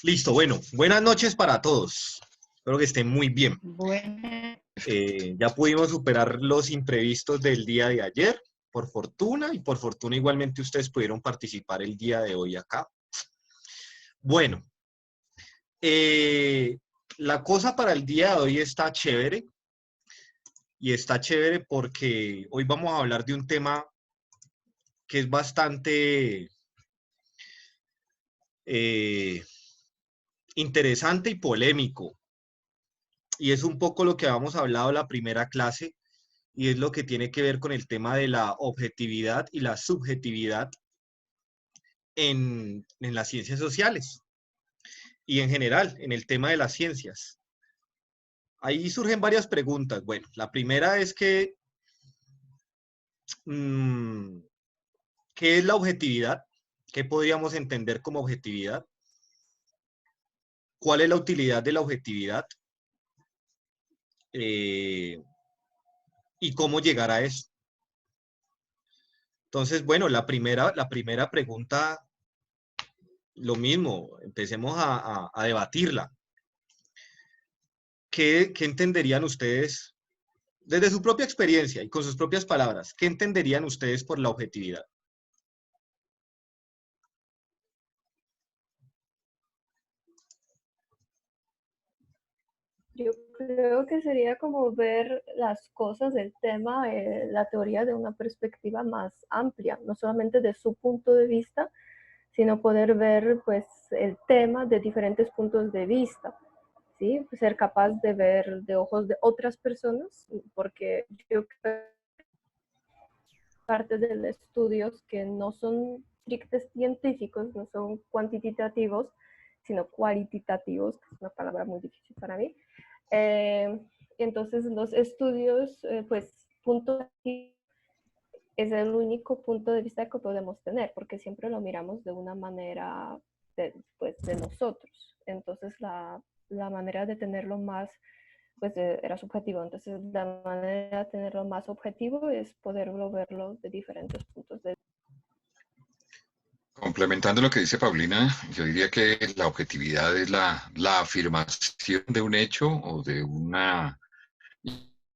Listo, bueno, buenas noches para todos. Espero que estén muy bien. Bueno, Ya pudimos superar los imprevistos del día de ayer, por fortuna, y por fortuna igualmente ustedes pudieron participar el día de hoy acá. Bueno, eh, la cosa para el día de hoy está chévere, y está chévere porque hoy vamos a hablar de un tema que es bastante eh, interesante y polémico, y es un poco lo que habíamos hablado en la primera clase, y es lo que tiene que ver con el tema de la objetividad y la subjetividad en las ciencias sociales y en general en el tema de las ciencias. Ahí surgen varias preguntas. Bueno, la primera es que, mmm, ¿qué es la objetividad? ¿Qué podríamos entender como objetividad? ¿Cuál es la utilidad de la objetividad? Eh, ¿Y cómo llegar a eso? Entonces, bueno, la primera pregunta, lo mismo, empecemos a debatirla. ¿Qué entenderían ustedes, desde su propia experiencia y con sus propias palabras, qué entenderían ustedes por la objetividad? Yo creo que sería como ver las cosas, el tema, la teoría de una perspectiva más amplia, no solamente de su punto de vista, sino poder ver pues el tema de diferentes puntos de vista, ¿sí? Ser capaz de ver de ojos de otras personas, porque yo creo que parte de los estudios que no son estrictos científicos, no son cuantitativos, sino cualitativos, que es una palabra muy difícil para mí. Entonces los estudios, pues punto es el único punto de vista que podemos tener, porque siempre lo miramos de una manera pues, de nosotros. Entonces la manera de tenerlo más, pues era subjetivo. Entonces la manera de tenerlo más objetivo es poderlo verlo de diferentes puntos de vista. Complementando lo que dice Paulina, yo diría que la objetividad es la afirmación de un hecho o de una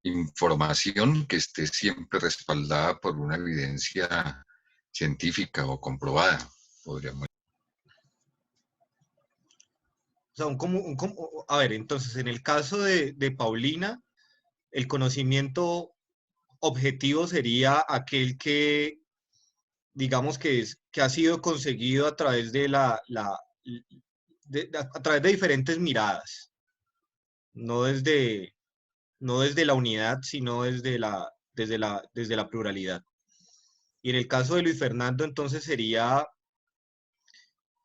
información que esté siempre respaldada por una evidencia científica o comprobada, podríamos. O sea, a ver, entonces, en el caso de Paulina, el conocimiento objetivo sería aquel que, digamos que ha sido conseguido a través de a través de diferentes miradas, no desde, no desde la unidad, sino desde la pluralidad. Y en el caso de Luis Fernando, entonces sería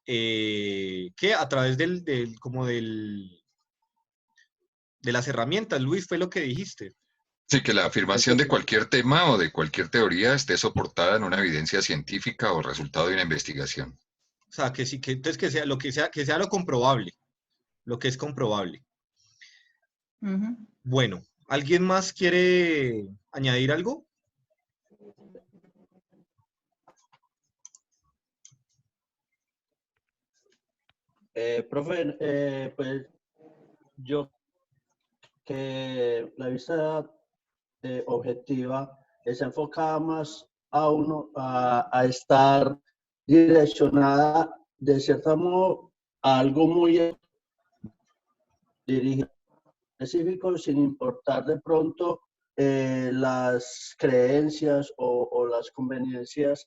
que a través de las herramientas, Luis, fue lo que dijiste. Sí, que la afirmación de cualquier tema o de cualquier teoría esté soportada en una evidencia científica o resultado de una investigación. O sea, que sí, entonces que sea lo comprobable, lo que es comprobable. Bueno, ¿alguien más quiere añadir algo? Profe, pues yo que la vista objetiva está enfocada más a uno a estar direccionada de cierto modo a algo muy dirigido específico sin importar de pronto las creencias o las conveniencias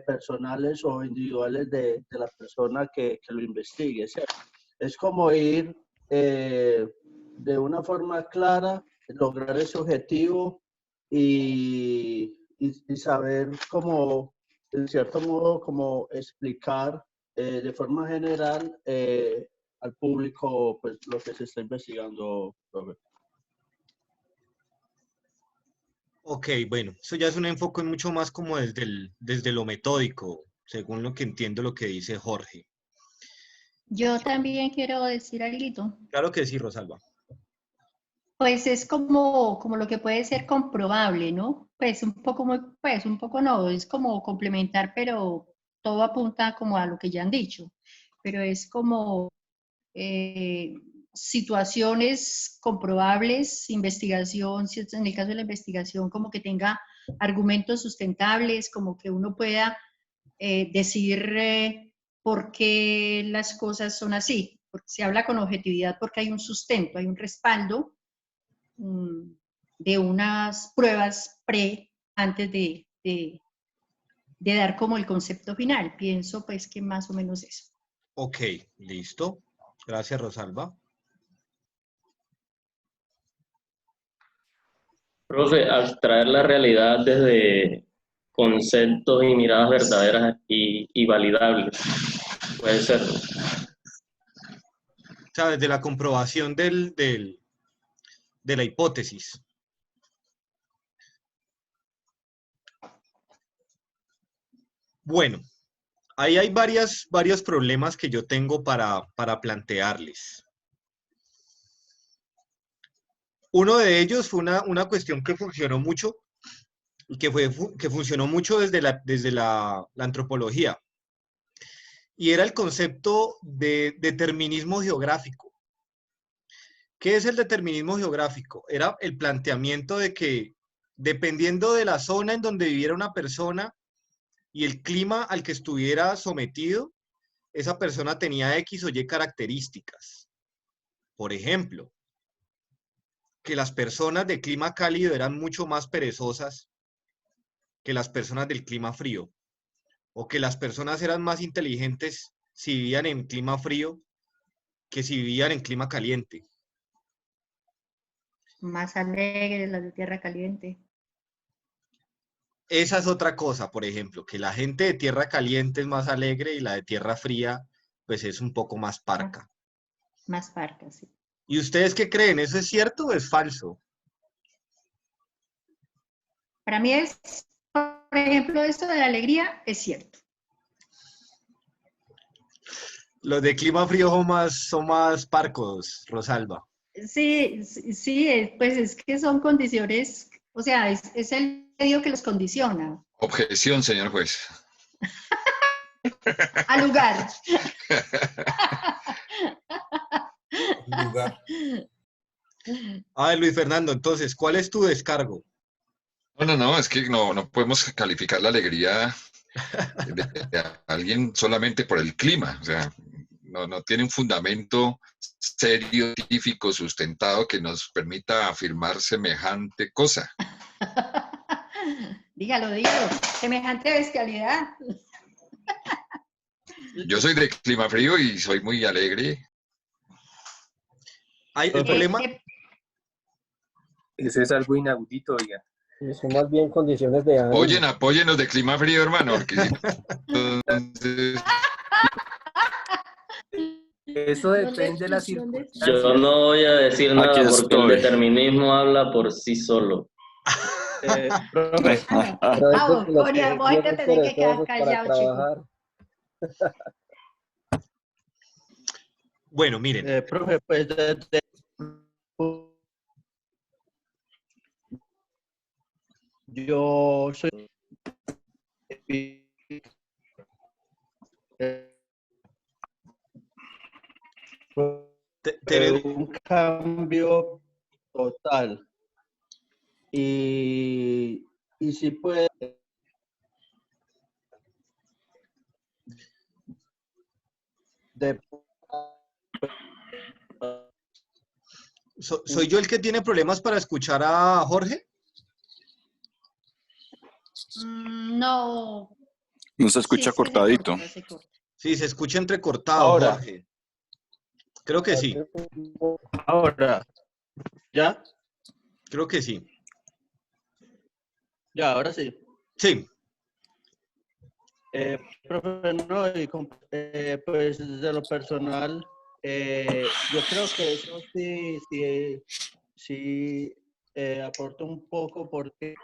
personales o individuales de la persona que lo investigue, ¿cierto? Es como ir de una forma clara, lograr ese objetivo y saber cómo, en cierto modo, cómo explicar de forma general al público pues, lo que se está investigando, profe. Ok, bueno, eso ya es un enfoque mucho más como desde lo metódico, según lo que entiendo lo que dice Jorge. yo también quiero decir algo. Claro que sí, Rosalba. Pues es como lo que puede ser comprobable, ¿no? Pues un poco pues un poco no, es como complementar, pero todo apunta como a lo que ya han dicho. Pero es como situaciones comprobables, investigación, si en el caso de la investigación, como que tenga argumentos sustentables, como que uno pueda decir por qué las cosas son así. Porque se habla con objetividad porque hay un sustento, hay un respaldo de unas pruebas antes de dar como el concepto final. Pienso pues que más o menos eso. Ok, listo. Gracias, Rosalba. Profe, abstraer la realidad desde conceptos y miradas verdaderas y validables. Puede ser. O sea, desde la comprobación de la hipótesis. Bueno, ahí hay varios problemas que yo tengo para plantearles. Uno de ellos fue una cuestión que funcionó mucho, y que funcionó mucho desde la antropología, y era el concepto de determinismo geográfico. ¿Qué es el determinismo geográfico? Era el planteamiento de que, dependiendo de la zona en donde viviera una persona y el clima al que estuviera sometido, esa persona tenía X o Y características. Por ejemplo, que las personas de clima cálido eran mucho más perezosas que las personas del clima frío, o que las personas eran más inteligentes si vivían en clima frío que si vivían en clima caliente. Más alegres las de tierra caliente. Esa es otra cosa, por ejemplo, que la gente de tierra caliente es más alegre y la de tierra fría pues es un poco más parca. Más parca, sí. ¿Y ustedes qué creen? ¿Eso es cierto o es falso? Para mí es, por ejemplo, esto de la alegría es cierto. Los de clima frío son más parcos, Rosalba. Sí, pues es que son condiciones, o sea, es el medio que los condiciona. Objeción, señor juez. Al lugar. Lugar. Luis Fernando, entonces, ¿cuál es tu descargo? No, es que no podemos calificar la alegría de alguien solamente por el clima. O sea, no tiene un fundamento serio, científico, sustentado que nos permita afirmar semejante cosa. Dígalo, semejante bestialidad. Yo soy de clima frío y soy muy alegre. El problema... Eso es algo inaudito, oiga. Son más bien condiciones de ánimo. Apóyenos de clima frío, hermano. Porque entonces... Eso depende de la circunstancia. Yo no voy a decir nada porque el determinismo habla por sí solo. Profe. Vamos, Coria, vos te tenés que quedar callado, chico. Bueno, miren. Profe, pues yo soy un cambio total y si puede ¿Soy yo el que tiene problemas para escuchar a Jorge? No. No se escucha Sí, cortadito. Sí, se escucha entrecortado, ahora. Jorge. Creo que sí. Ahora. ¿Ya? Creo que sí. Ya, ahora sí. Sí. Profe, no, pues desde lo personal, yo creo que eso sí aporta un poco porque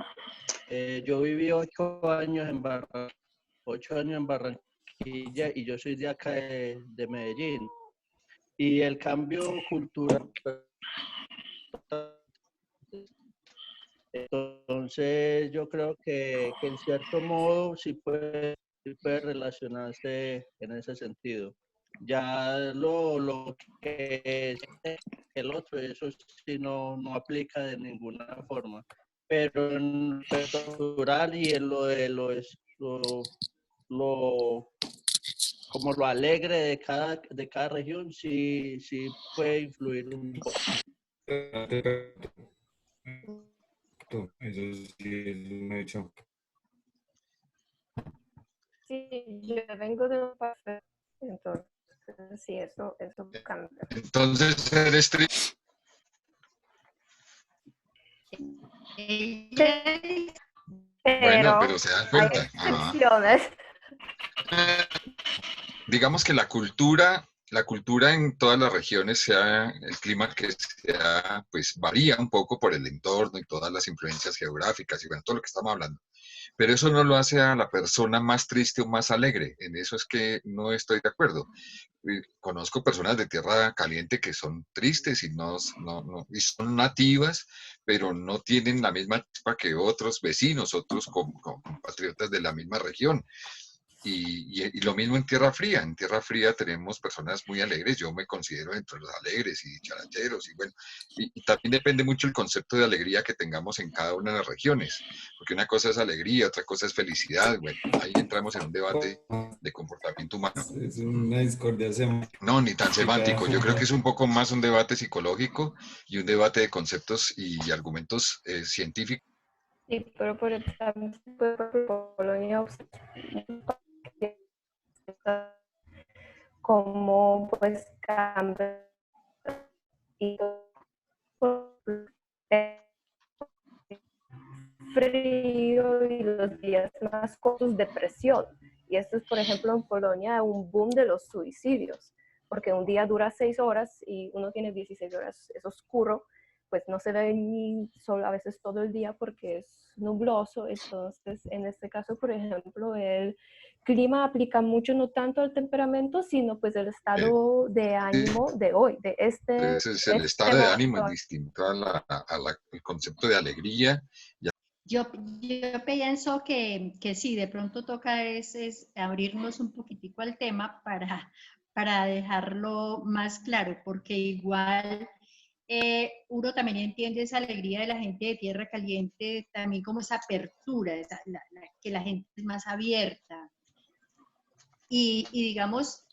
yo viví 8 años en Barranquilla y yo soy de acá de Medellín. Y el cambio cultural, entonces yo creo que en cierto modo sí puede relacionarse en ese sentido. Ya lo que es el otro, eso sí no aplica de ninguna forma. Pero en lo cultural y en como lo alegre de cada región, sí puede influir un poco. Eso sí es un hecho. Sí, yo vengo de un país, entonces sí, eso cambia. Entonces, eres triste. Bueno, pero se dan hay cuenta. excepciones. Digamos que la cultura en todas las regiones, sea el clima que sea, pues varía un poco por el entorno y todas las influencias geográficas y bueno, todo lo que estamos hablando. Pero eso no lo hace a la persona más triste o más alegre. En eso es que no estoy de acuerdo. Conozco personas de tierra caliente que son tristes y y son nativas, pero no tienen la misma chispa que otros vecinos, otros compatriotas de la misma región. Y lo mismo en Tierra Fría. En Tierra Fría tenemos personas muy alegres. Yo me considero entre los alegres y characheros. Y bueno, y también depende mucho el concepto de alegría que tengamos en cada una de las regiones. Porque una cosa es alegría, otra cosa es felicidad. Bueno, ahí entramos en un debate de comportamiento humano. Es una discordia semántica. No, ni tan semántico. Yo creo que es un poco más un debate psicológico y un debate de conceptos y argumentos científicos. Sí, pero por ejemplo, Polonia como pues cambia y frío y los días más cortos, depresión. Y esto es, por ejemplo, en Polonia un boom de los suicidios, porque un día dura 6 horas y uno tiene 16 horas, es oscuro, pues no se ve ni sol a veces todo el día porque es nubloso. Entonces, en este caso, por ejemplo, el clima aplica mucho no tanto al temperamento, sino pues el estado de ánimo de hoy, de el estado de ánimo es distinto al concepto de alegría. Yo pienso que sí, de pronto toca es abrirnos un poquitico al tema para dejarlo más claro, porque igual uno también entiende esa alegría de la gente de tierra caliente, también como esa apertura, que la gente es más abierta. Y digamos,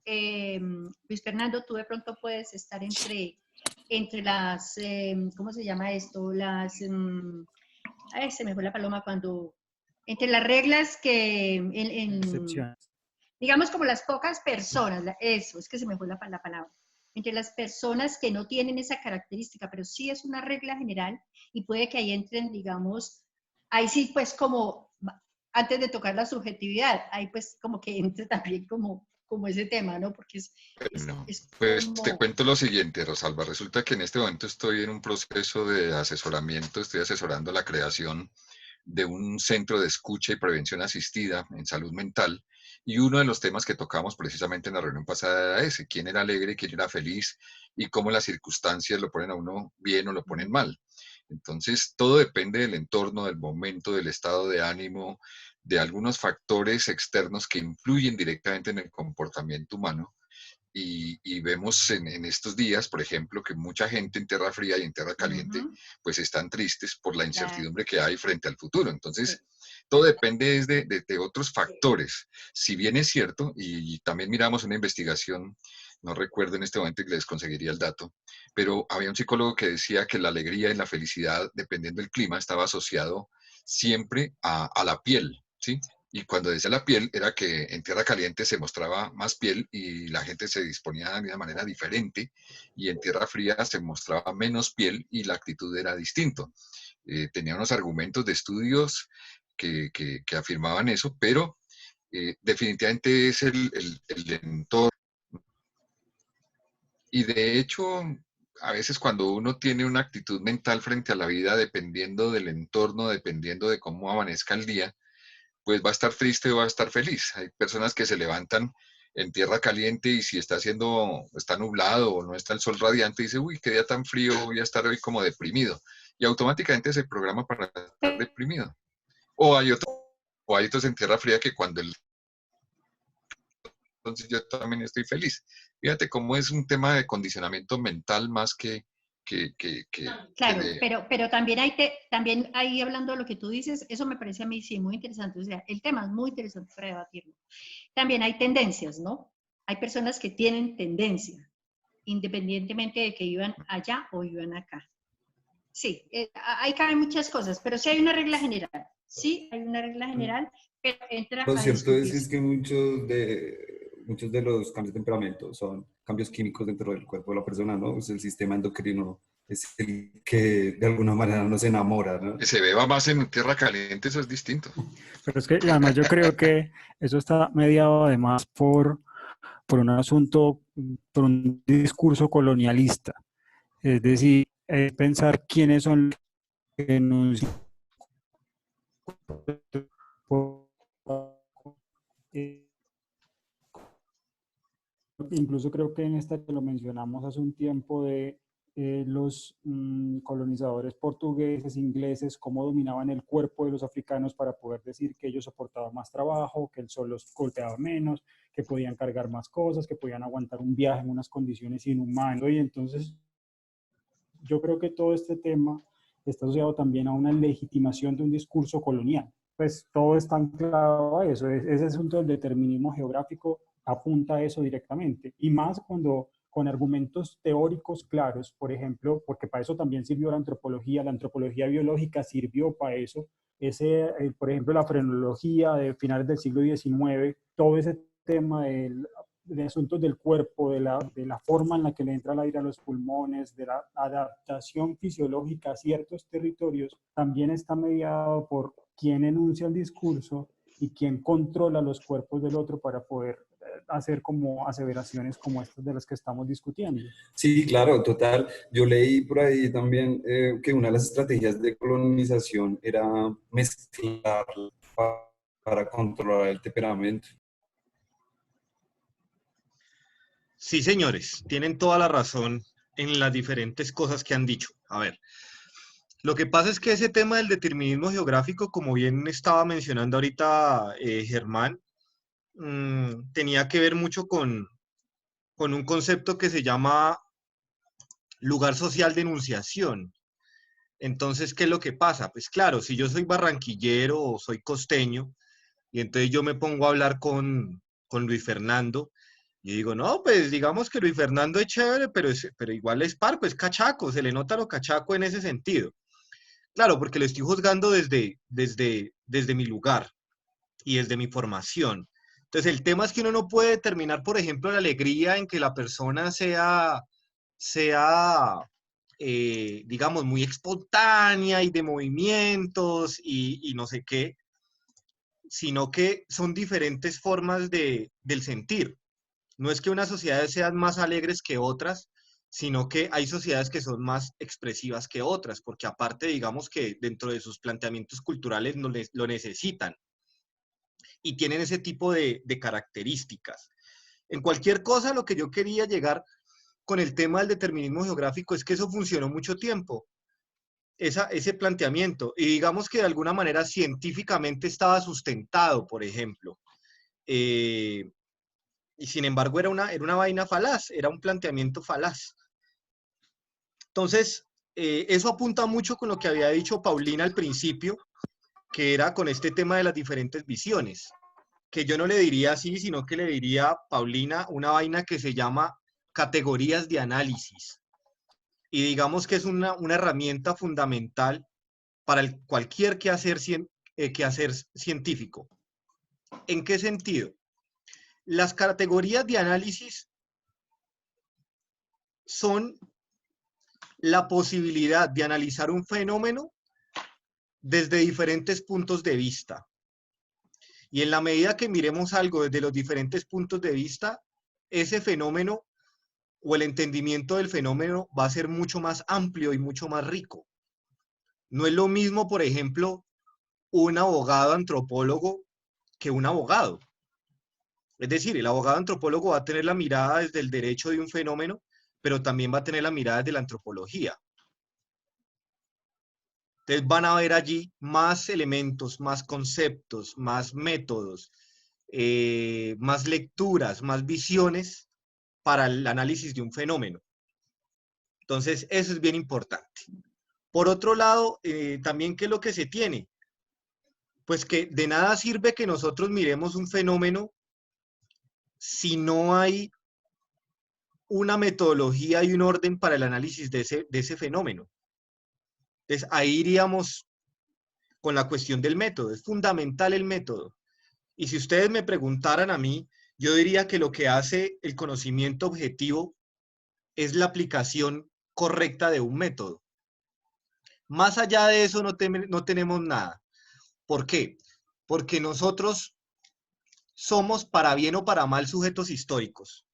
Luis Fernando, tú de pronto puedes estar entre las, ¿cómo se llama esto? Se me fue la paloma cuando, entre las reglas que, digamos como las pocas personas, eso, es que se me fue la palabra, entre las personas que no tienen esa característica, pero sí es una regla general y puede que ahí entren, digamos, ahí sí pues como, antes de tocar la subjetividad, ahí pues como que entre también como ese tema, ¿no? Porque pues como... te cuento lo siguiente, Rosalba. Resulta que en este momento estoy en un proceso de asesoramiento, estoy asesorando la creación de un centro de escucha y prevención asistida en salud mental. Y uno de los temas que tocamos precisamente en la reunión pasada era ese, quién era alegre, quién era feliz y cómo las circunstancias lo ponen a uno bien o lo ponen mal. Entonces, todo depende del entorno, del momento, del estado de ánimo, de algunos factores externos que influyen directamente en el comportamiento humano. Y vemos en estos días, por ejemplo, que mucha gente en tierra fría y en tierra caliente, pues están tristes por la incertidumbre que hay frente al futuro. Entonces, todo depende de otros factores. Si bien es cierto, y también miramos una investigación, no recuerdo en este momento y les conseguiría el dato, pero había un psicólogo que decía que la alegría y la felicidad, dependiendo del clima, estaba asociado siempre a la piel, ¿sí? Y cuando decía la piel, era que en tierra caliente se mostraba más piel y la gente se disponía de una manera diferente, y en tierra fría se mostraba menos piel y la actitud era distinto. Tenía unos argumentos de estudios que afirmaban eso, pero definitivamente es el entorno. Y de hecho, a veces cuando uno tiene una actitud mental frente a la vida, dependiendo del entorno, dependiendo de cómo amanezca el día, pues va a estar triste o va a estar feliz. Hay personas que se levantan en tierra caliente y si está nublado o no está el sol radiante, dice, uy, qué día tan frío, voy a estar hoy como deprimido. Y automáticamente se programa para estar deprimido. O hay otros en tierra fría que cuando entonces yo también estoy feliz. Fíjate cómo es un tema de condicionamiento mental más que claro, pero también también ahí hablando de lo que tú dices, eso me parece a mí sí muy interesante, o sea, el tema es muy interesante para debatirlo. También hay tendencias, ¿no? Hay personas que tienen tendencia, independientemente de que iban allá o iban acá. Sí, ahí caben muchas cosas, pero sí hay una regla general. Sí, hay una regla general, pero entra Lo a cierto es discutirse. que muchos de los cambios de temperamento son cambios químicos dentro del cuerpo de la persona, ¿no? Pues el sistema endocrino es el que de alguna manera nos enamora, ¿no? Que se beba más en tierra caliente, eso es distinto. Pero es que además yo creo que eso está mediado además por un asunto, por un discurso colonialista. Es decir, pensar quiénes son los que denuncian. Incluso creo que en esta que lo mencionamos hace un tiempo de los colonizadores portugueses, ingleses, cómo dominaban el cuerpo de los africanos para poder decir que ellos soportaban más trabajo, que el sol los golpeaba menos, que podían cargar más cosas, que podían aguantar un viaje en unas condiciones inhumanas. Y entonces yo creo que todo este tema está asociado también a una legitimación de un discurso colonial. Pues todo está anclado a eso. Ese asunto del determinismo geográfico apunta a eso directamente. Y más cuando con argumentos teóricos claros, por ejemplo, porque para eso también sirvió la antropología biológica sirvió para eso. Por ejemplo, la frenología de finales del siglo XIX, todo ese tema de asuntos del cuerpo, de la forma en la que le entra el aire a los pulmones, de la adaptación fisiológica a ciertos territorios, también está mediado por quién enuncia el discurso y quién controla los cuerpos del otro para poder hacer como aseveraciones como estas de las que estamos discutiendo. Sí, claro, total. Yo leí por ahí también que una de las estrategias de colonización era mezclar para controlar el temperamento. Sí, señores, tienen toda la razón en las diferentes cosas que han dicho. A ver, lo que pasa es que ese tema del determinismo geográfico, como bien estaba mencionando ahorita Germán, tenía que ver mucho con un concepto que se llama lugar social de enunciación. Entonces, ¿qué es lo que pasa? Pues claro, si yo soy barranquillero o soy costeño, y entonces yo me pongo a hablar con Luis Fernando, y digo, no, pues digamos que Luis Fernando es chévere, pero igual es parco, es cachaco, se le nota lo cachaco en ese sentido. Claro, porque lo estoy juzgando desde mi lugar y desde mi formación. Entonces, el tema es que uno no puede determinar, por ejemplo, la alegría en que la persona sea digamos, muy espontánea y de movimientos y no sé qué, sino que son diferentes formas del sentir. No es que unas sociedades sean más alegres que otras, sino que hay sociedades que son más expresivas que otras, porque aparte, digamos que dentro de sus planteamientos culturales lo necesitan y tienen ese tipo de características. En cualquier cosa, lo que yo quería llegar con el tema del determinismo geográfico es que eso funcionó mucho tiempo, ese planteamiento, y digamos que de alguna manera científicamente estaba sustentado, por ejemplo. Y sin embargo era una vaina falaz, era un planteamiento falaz. Entonces, eso apunta mucho con lo que había dicho Paulina al principio, que era con este tema de las diferentes visiones, que yo no le diría así, sino que le diría, Paulina, una vaina que se llama categorías de análisis. Y digamos que es una herramienta fundamental para cualquier quehacer científico. ¿En qué sentido? Las categorías de análisis son la posibilidad de analizar un fenómeno desde diferentes puntos de vista. Y en la medida que miremos algo desde los diferentes puntos de vista, ese fenómeno o el entendimiento del fenómeno va a ser mucho más amplio y mucho más rico. No es lo mismo, por ejemplo, un abogado antropólogo que un abogado. Es decir, el abogado antropólogo va a tener la mirada desde el derecho de un fenómeno, pero también va a tener la mirada desde la antropología. Entonces van a ver allí más elementos, más conceptos, más métodos. más lecturas, más visiones para el análisis de un fenómeno. Entonces, eso es bien importante. Por otro lado, también, ¿qué es lo que se tiene? Pues que de nada sirve que nosotros miremos un fenómeno si no hay una metodología y un orden para el análisis de ese fenómeno. Entonces, ahí iríamos con la cuestión del método. Es fundamental el método. Y si ustedes me preguntaran a mí, yo diría que lo que hace el conocimiento objetivo es la aplicación correcta de un método. Más allá de eso no tenemos nada. ¿Por qué? Porque nosotros somos, para bien o para mal, sujetos históricos.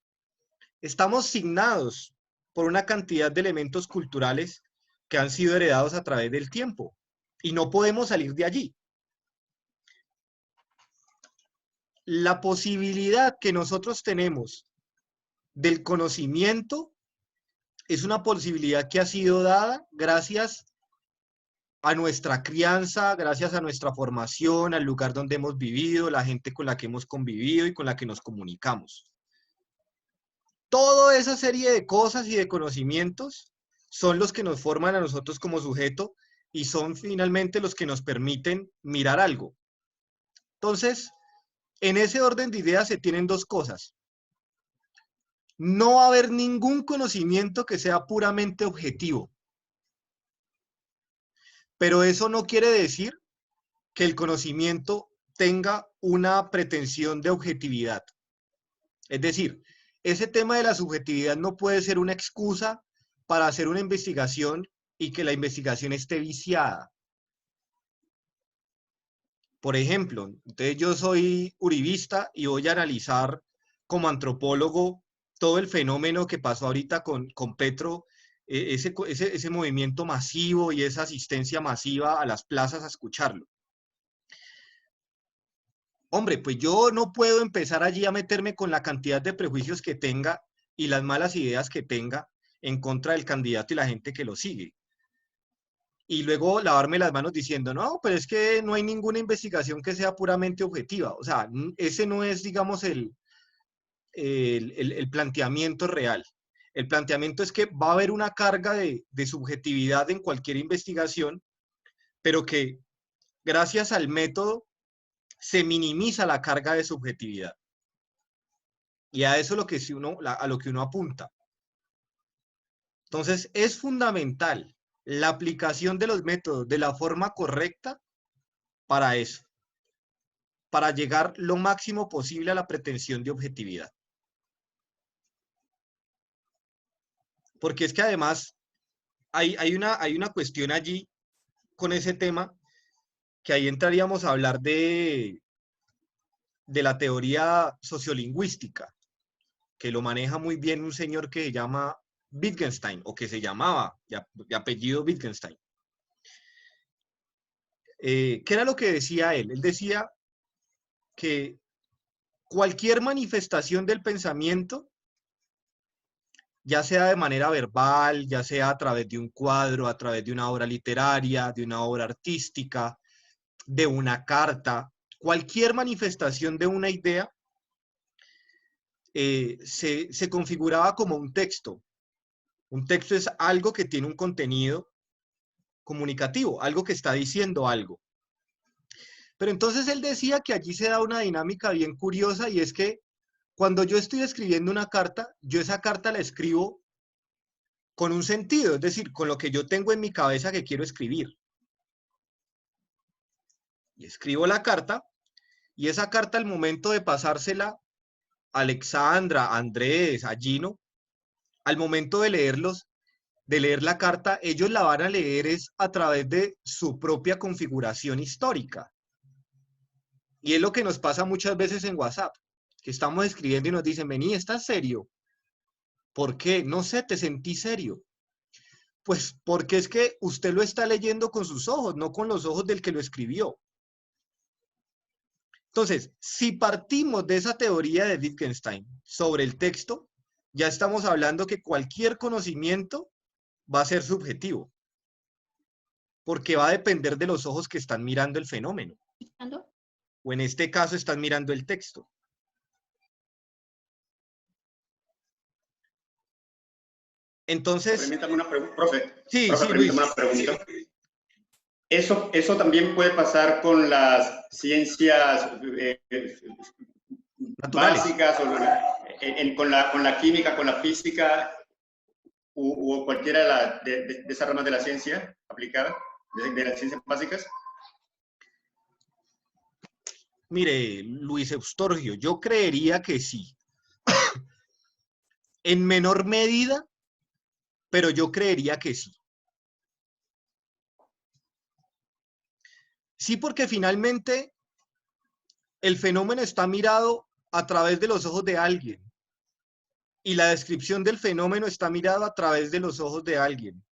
Estamos signados por una cantidad de elementos culturales que han sido heredados a través del tiempo y no podemos salir de allí. La posibilidad que nosotros tenemos del conocimiento es una posibilidad que ha sido dada gracias a nuestra crianza, gracias a nuestra formación, al lugar donde hemos vivido, la gente con la que hemos convivido y con la que nos comunicamos. Toda esa serie de cosas y de conocimientos son los que nos forman a nosotros como sujeto y son finalmente los que nos permiten mirar algo. Entonces, en ese orden de ideas se tienen dos cosas. No va a haber ningún conocimiento que sea puramente objetivo. Pero eso no quiere decir que el conocimiento tenga una pretensión de objetividad. Es decir, ese tema de la subjetividad no puede ser una excusa para hacer una investigación y que la investigación esté viciada. Por ejemplo, entonces yo soy uribista y voy a analizar como antropólogo todo el fenómeno que pasó ahorita con Petro, ese movimiento masivo y esa asistencia masiva a las plazas a escucharlo. Hombre, pues yo no puedo empezar allí a meterme con la cantidad de prejuicios que tenga y las malas ideas que tenga en contra del candidato y la gente que lo sigue. Y luego lavarme las manos diciendo, no, pero es que no hay ninguna investigación que sea puramente objetiva. O sea, ese no es, digamos, el planteamiento real. El planteamiento es que va a haber una carga de subjetividad en cualquier investigación, pero que gracias al método se minimiza la carga de subjetividad. Y a eso es a lo que uno apunta. Entonces, es fundamental la aplicación de los métodos de la forma correcta para eso, para llegar lo máximo posible a la pretensión de objetividad. Porque es que además hay una cuestión allí con ese tema, que ahí entraríamos a hablar de la teoría sociolingüística, que lo maneja muy bien un señor que se llama Wittgenstein, o que se llamaba, de apellido Wittgenstein. ¿Qué era lo que decía él? Él decía que cualquier manifestación del pensamiento, ya sea de manera verbal, ya sea a través de un cuadro, a través de una obra literaria, de una obra artística, de una carta, cualquier manifestación de una idea, se configuraba como un texto. Un texto es algo que tiene un contenido comunicativo, algo que está diciendo algo. Pero entonces él decía que allí se da una dinámica bien curiosa, y es que cuando yo estoy escribiendo una carta, yo esa carta la escribo con un sentido, es decir, con lo que yo tengo en mi cabeza que quiero escribir. Y escribo la carta, y esa carta al momento de pasársela a Alexandra, a Andrés, a Gino, al momento de leer la carta, ellos la van a leer es a través de su propia configuración histórica. Y es lo que nos pasa muchas veces en WhatsApp, que estamos escribiendo y nos dicen, vení, ¿estás serio? ¿Por qué? No sé, te sentí serio. Pues porque es que usted lo está leyendo con sus ojos, no con los ojos del que lo escribió. Entonces, si partimos de esa teoría de Wittgenstein sobre el texto, ya estamos hablando que cualquier conocimiento va a ser subjetivo, porque va a depender de los ojos que están mirando el fenómeno. o en este caso están mirando el texto. Entonces... Permítame una pregunta, profe. Sí, Profe, sí, permítame Luis. una pregunta. Eso también puede pasar con las ciencias naturales, básicas, o con la química, con la física, o cualquiera de esas ramas de la ciencia aplicada, de las ciencias básicas. Mire, Luis Eustorgio, yo creería que sí. En menor medida, pero yo creería que sí. Sí, porque finalmente el fenómeno está mirado a través de los ojos de alguien. Y la descripción del fenómeno está mirada a través de los ojos de alguien.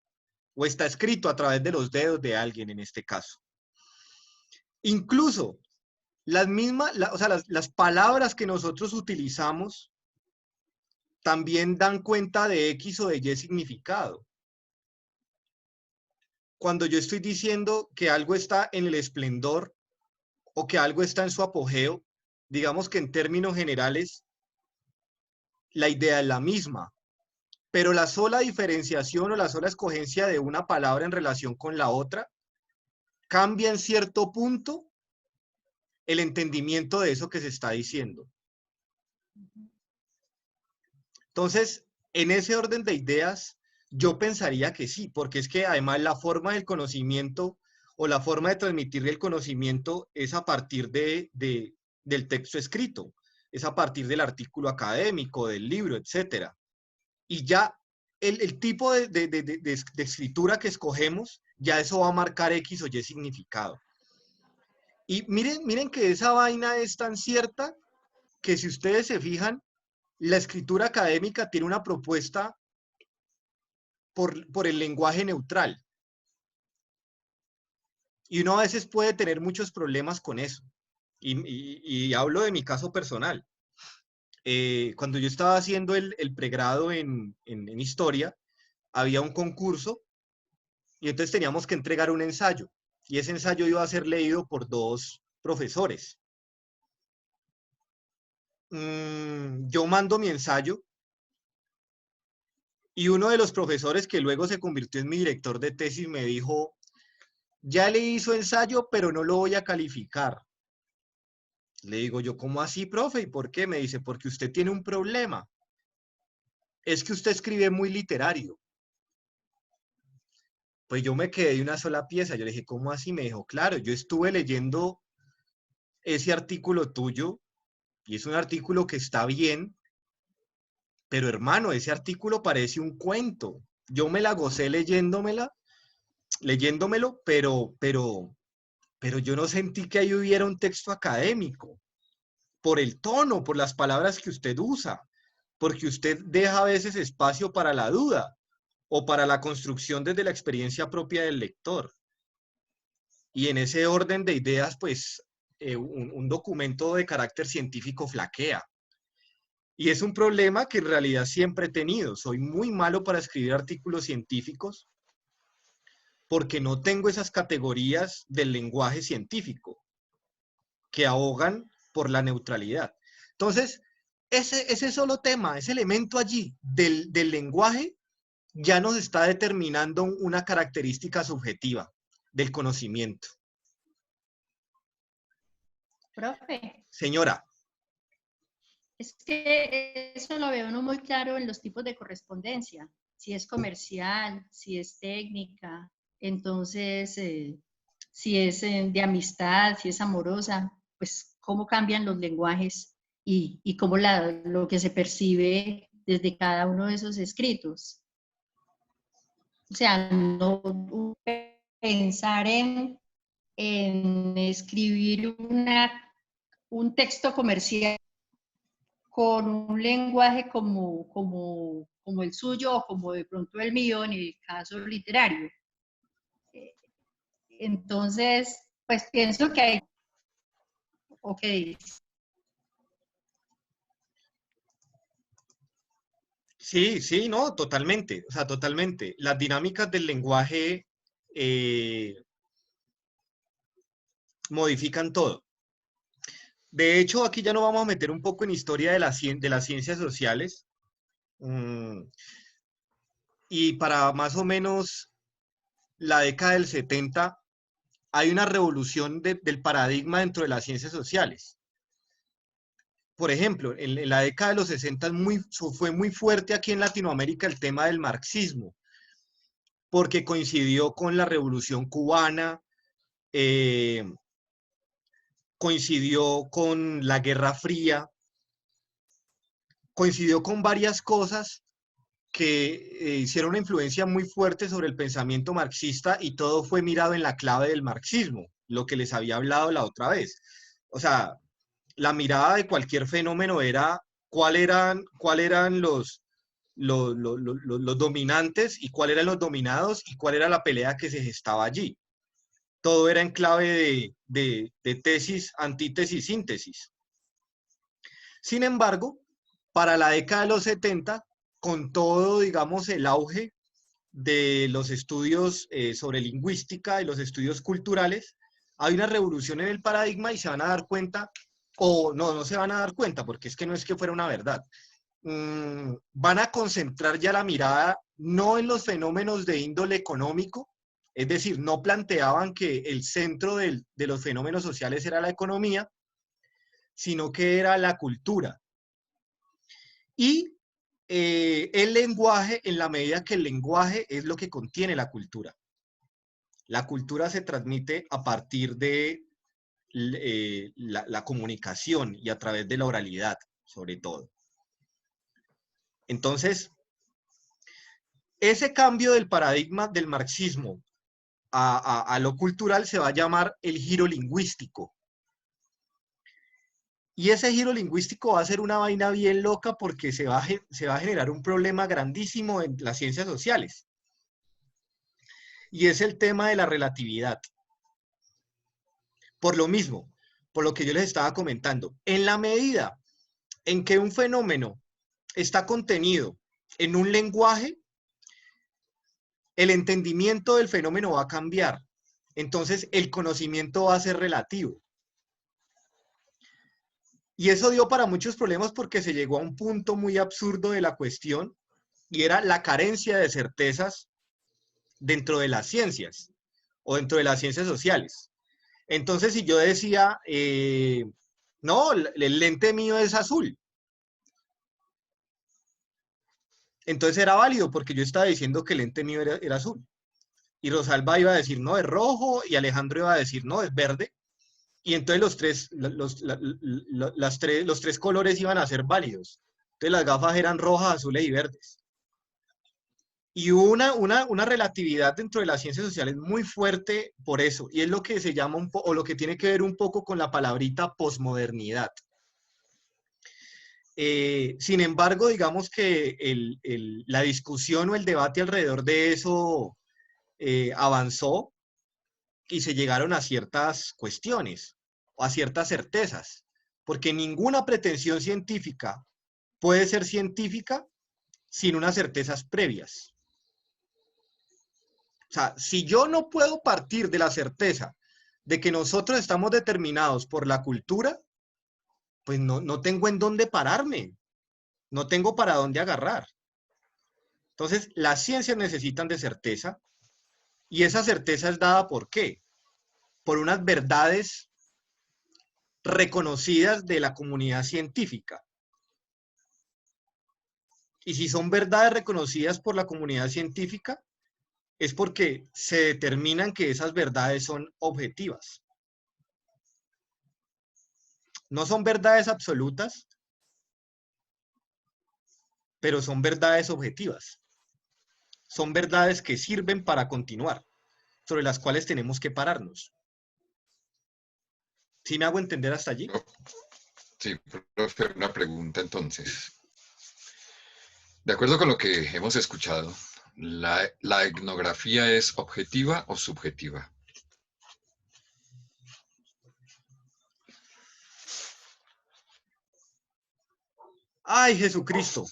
O está escrito a través de los dedos de alguien en este caso. Incluso las mismas, las palabras que nosotros utilizamos también dan cuenta de X o de Y significado. Cuando yo estoy diciendo que algo está en el esplendor o que algo está en su apogeo, digamos que en términos generales la idea es la misma, pero la sola diferenciación o la sola escogencia de una palabra en relación con la otra cambia en cierto punto el entendimiento de eso que se está diciendo. Entonces, en ese orden de ideas, yo pensaría que sí, porque es que además la forma del conocimiento o la forma de transmitir el conocimiento es a partir del texto escrito, es a partir del artículo académico, del libro, etc. Y ya el tipo de escritura que escogemos, ya eso va a marcar X o Y significado. Y miren que esa vaina es tan cierta que si ustedes se fijan, la escritura académica tiene una propuesta por el lenguaje neutral. Y uno a veces puede tener muchos problemas con eso. Y hablo de mi caso personal. Cuando yo estaba haciendo el pregrado en historia, había un concurso y entonces teníamos que entregar un ensayo. Y ese ensayo iba a ser leído por 2 profesores. Yo mando mi ensayo y uno de los profesores que luego se convirtió en mi director de tesis me dijo: ya leí su ensayo, pero no lo voy a calificar. Le digo yo: ¿cómo así, profe? ¿Y por qué? Me dice: porque usted tiene un problema. Es que usted escribe muy literario. Pues yo me quedé de una sola pieza. Yo le dije: ¿cómo así? Me dijo: claro, yo estuve leyendo ese artículo tuyo y es un artículo que está bien, pero hermano, ese artículo parece un cuento. Yo me la gocé leyéndomelo, pero yo no sentí que ahí hubiera un texto académico, por el tono, por las palabras que usted usa, porque usted deja a veces espacio para la duda o para la construcción desde la experiencia propia del lector. Y en ese orden de ideas, pues, un documento de carácter científico flaquea. Y es un problema que en realidad siempre he tenido. Soy muy malo para escribir artículos científicos porque no tengo esas categorías del lenguaje científico que ahogan por la neutralidad. Entonces, ese solo tema, ese elemento allí del lenguaje, ya nos está determinando una característica subjetiva del conocimiento. Profe. Señora. Es que eso lo veo uno muy claro en los tipos de correspondencia. Si es comercial, si es técnica, entonces, si es de amistad, si es amorosa, pues cómo cambian los lenguajes y cómo lo que se percibe desde cada uno de esos escritos. O sea, no pensar en escribir un texto comercial con un lenguaje como el suyo o como de pronto el mío en el caso literario. Entonces, pues pienso que hay... Ok. Sí, sí, no, totalmente, o sea, totalmente. Las dinámicas del lenguaje modifican todo. De hecho, aquí ya nos vamos a meter un poco en historia de las ciencias sociales. Y para más o menos la década del 70, hay una revolución del paradigma dentro de las ciencias sociales. Por ejemplo, en la década de los 60 fue muy fuerte aquí en Latinoamérica el tema del marxismo, porque coincidió con la Revolución Cubana, coincidió con la Guerra Fría, coincidió con varias cosas que hicieron una influencia muy fuerte sobre el pensamiento marxista, y todo fue mirado en la clave del marxismo, lo que les había hablado la otra vez. O sea, la mirada de cualquier fenómeno era cuáles eran los dominantes y cuáles eran los dominados y cuál era la pelea que se gestaba allí. Todo era en clave de tesis, antítesis, síntesis. Sin embargo, para la década de los 70, con todo, digamos, el auge de los estudios sobre lingüística y los estudios culturales, hay una revolución en el paradigma y se van a dar cuenta, o no se van a dar cuenta, porque es que no es que fuera una verdad. Van a concentrar ya la mirada no en los fenómenos de índole económico, es decir, no planteaban que el centro de los fenómenos sociales era la economía, sino que era la cultura. Y el lenguaje, en la medida que el lenguaje es lo que contiene la cultura. La cultura se transmite a partir de la comunicación y a través de la oralidad, sobre todo. Entonces, ese cambio del paradigma del marxismo a lo cultural se va a llamar el giro lingüístico. Y ese giro lingüístico va a ser una vaina bien loca, porque se va a generar un problema grandísimo en las ciencias sociales. Y es el tema de la relatividad. Por lo mismo, por lo que yo les estaba comentando, en la medida en que un fenómeno está contenido en un lenguaje, el entendimiento del fenómeno va a cambiar. Entonces, el conocimiento va a ser relativo. Y eso dio para muchos problemas, porque se llegó a un punto muy absurdo de la cuestión, y era la carencia de certezas dentro de las ciencias o dentro de las ciencias sociales. Entonces, si yo decía, no, el lente mío es azul, entonces era válido, porque yo estaba diciendo que el lente mío era azul. Y Rosalba iba a decir, no, es rojo, y Alejandro iba a decir, no, es verde. Y entonces los tres colores iban a ser válidos. Entonces las gafas eran rojas, azules y verdes. Y hubo una relatividad dentro de las ciencias sociales muy fuerte por eso. Y es lo que se llama, o lo que tiene que ver un poco con la palabrita posmodernidad. Sin embargo, digamos que la discusión o el debate alrededor de eso avanzó, y se llegaron a ciertas cuestiones, o a ciertas certezas, porque ninguna pretensión científica puede ser científica sin unas certezas previas. O sea, si yo no puedo partir de la certeza de que nosotros estamos determinados por la cultura, pues no tengo en dónde pararme, no tengo para dónde agarrar. Entonces, las ciencias necesitan de certeza, y esa certeza es dada ¿por qué? Por unas verdades reconocidas de la comunidad científica. Y si son verdades reconocidas por la comunidad científica, es porque se determinan que esas verdades son objetivas. No son verdades absolutas, pero son verdades objetivas. Son verdades que sirven para continuar, sobre las cuales tenemos que pararnos. ¿Sí me hago entender hasta allí? Sí, profe, una pregunta entonces. De acuerdo con lo que hemos escuchado, ¿la etnografía es objetiva o subjetiva? ¡Ay, Jesucristo!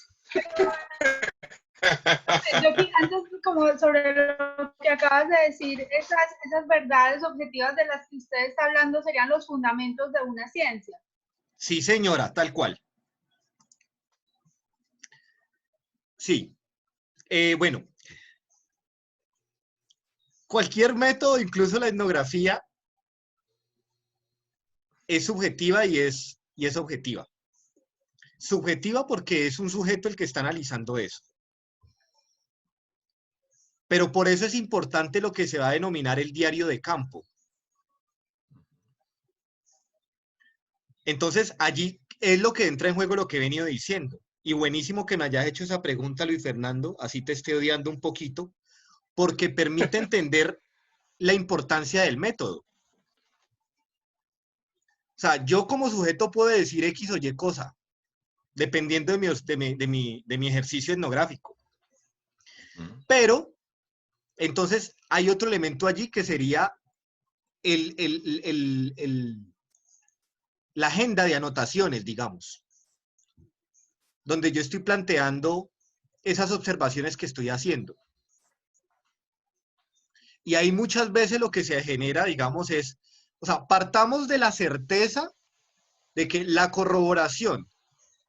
Yo antes, como sobre lo que acabas de decir, esas verdades objetivas de las que usted está hablando serían los fundamentos de una ciencia. Sí, señora, tal cual. Sí. Bueno, cualquier método, incluso la etnografía, es subjetiva y es objetiva. Subjetiva porque es un sujeto el que está analizando eso. Pero por eso es importante lo que se va a denominar el diario de campo. Entonces, allí es lo que entra en juego lo que he venido diciendo. Y buenísimo que me hayas hecho esa pregunta, Luis Fernando, así te estoy odiando un poquito, porque permite entender la importancia del método. O sea, yo como sujeto puedo decir X o Y cosa, dependiendo de mi ejercicio etnográfico. Pero, entonces, hay otro elemento allí que sería la agenda de anotaciones, digamos, donde yo estoy planteando esas observaciones que estoy haciendo. Y ahí muchas veces lo que se genera, digamos, es, o sea, partamos de la certeza de que la corroboración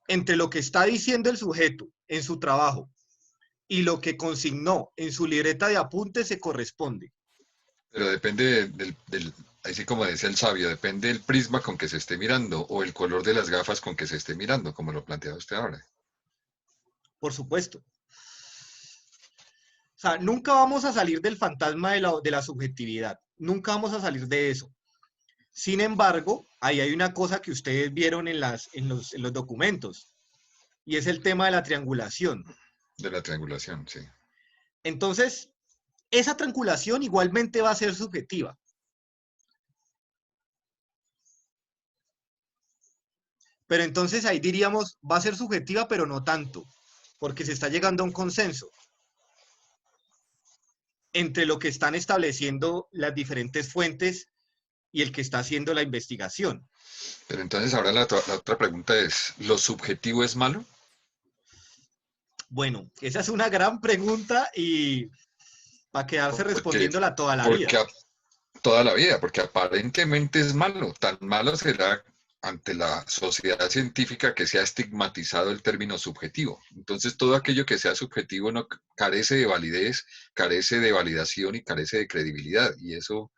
entre lo que está diciendo el sujeto en su trabajo y lo que consignó en su libreta de apuntes se corresponde. Pero depende así como decía el sabio, depende del prisma con que se esté mirando o el color de las gafas con que se esté mirando, como lo plantea usted ahora. Por supuesto. O sea, nunca vamos a salir del fantasma de la subjetividad. Nunca vamos a salir de eso. Sin embargo, ahí hay una cosa que ustedes vieron en los documentos, y es el tema de la triangulación. De la triangulación, sí. Entonces, esa triangulación igualmente va a ser subjetiva. Pero entonces ahí diríamos, va a ser subjetiva, pero no tanto, porque se está llegando a un consenso entre lo que están estableciendo las diferentes fuentes y el que está haciendo la investigación. Pero entonces ahora la otra pregunta es, ¿lo subjetivo es malo? Bueno, esa es una gran pregunta y para quedarse respondiéndola toda la vida. Toda la vida, porque aparentemente es malo. Tan malo será ante la sociedad científica que se ha estigmatizado el término subjetivo. Entonces todo aquello que sea subjetivo no carece de validez, carece de validación y carece de credibilidad. Y eso,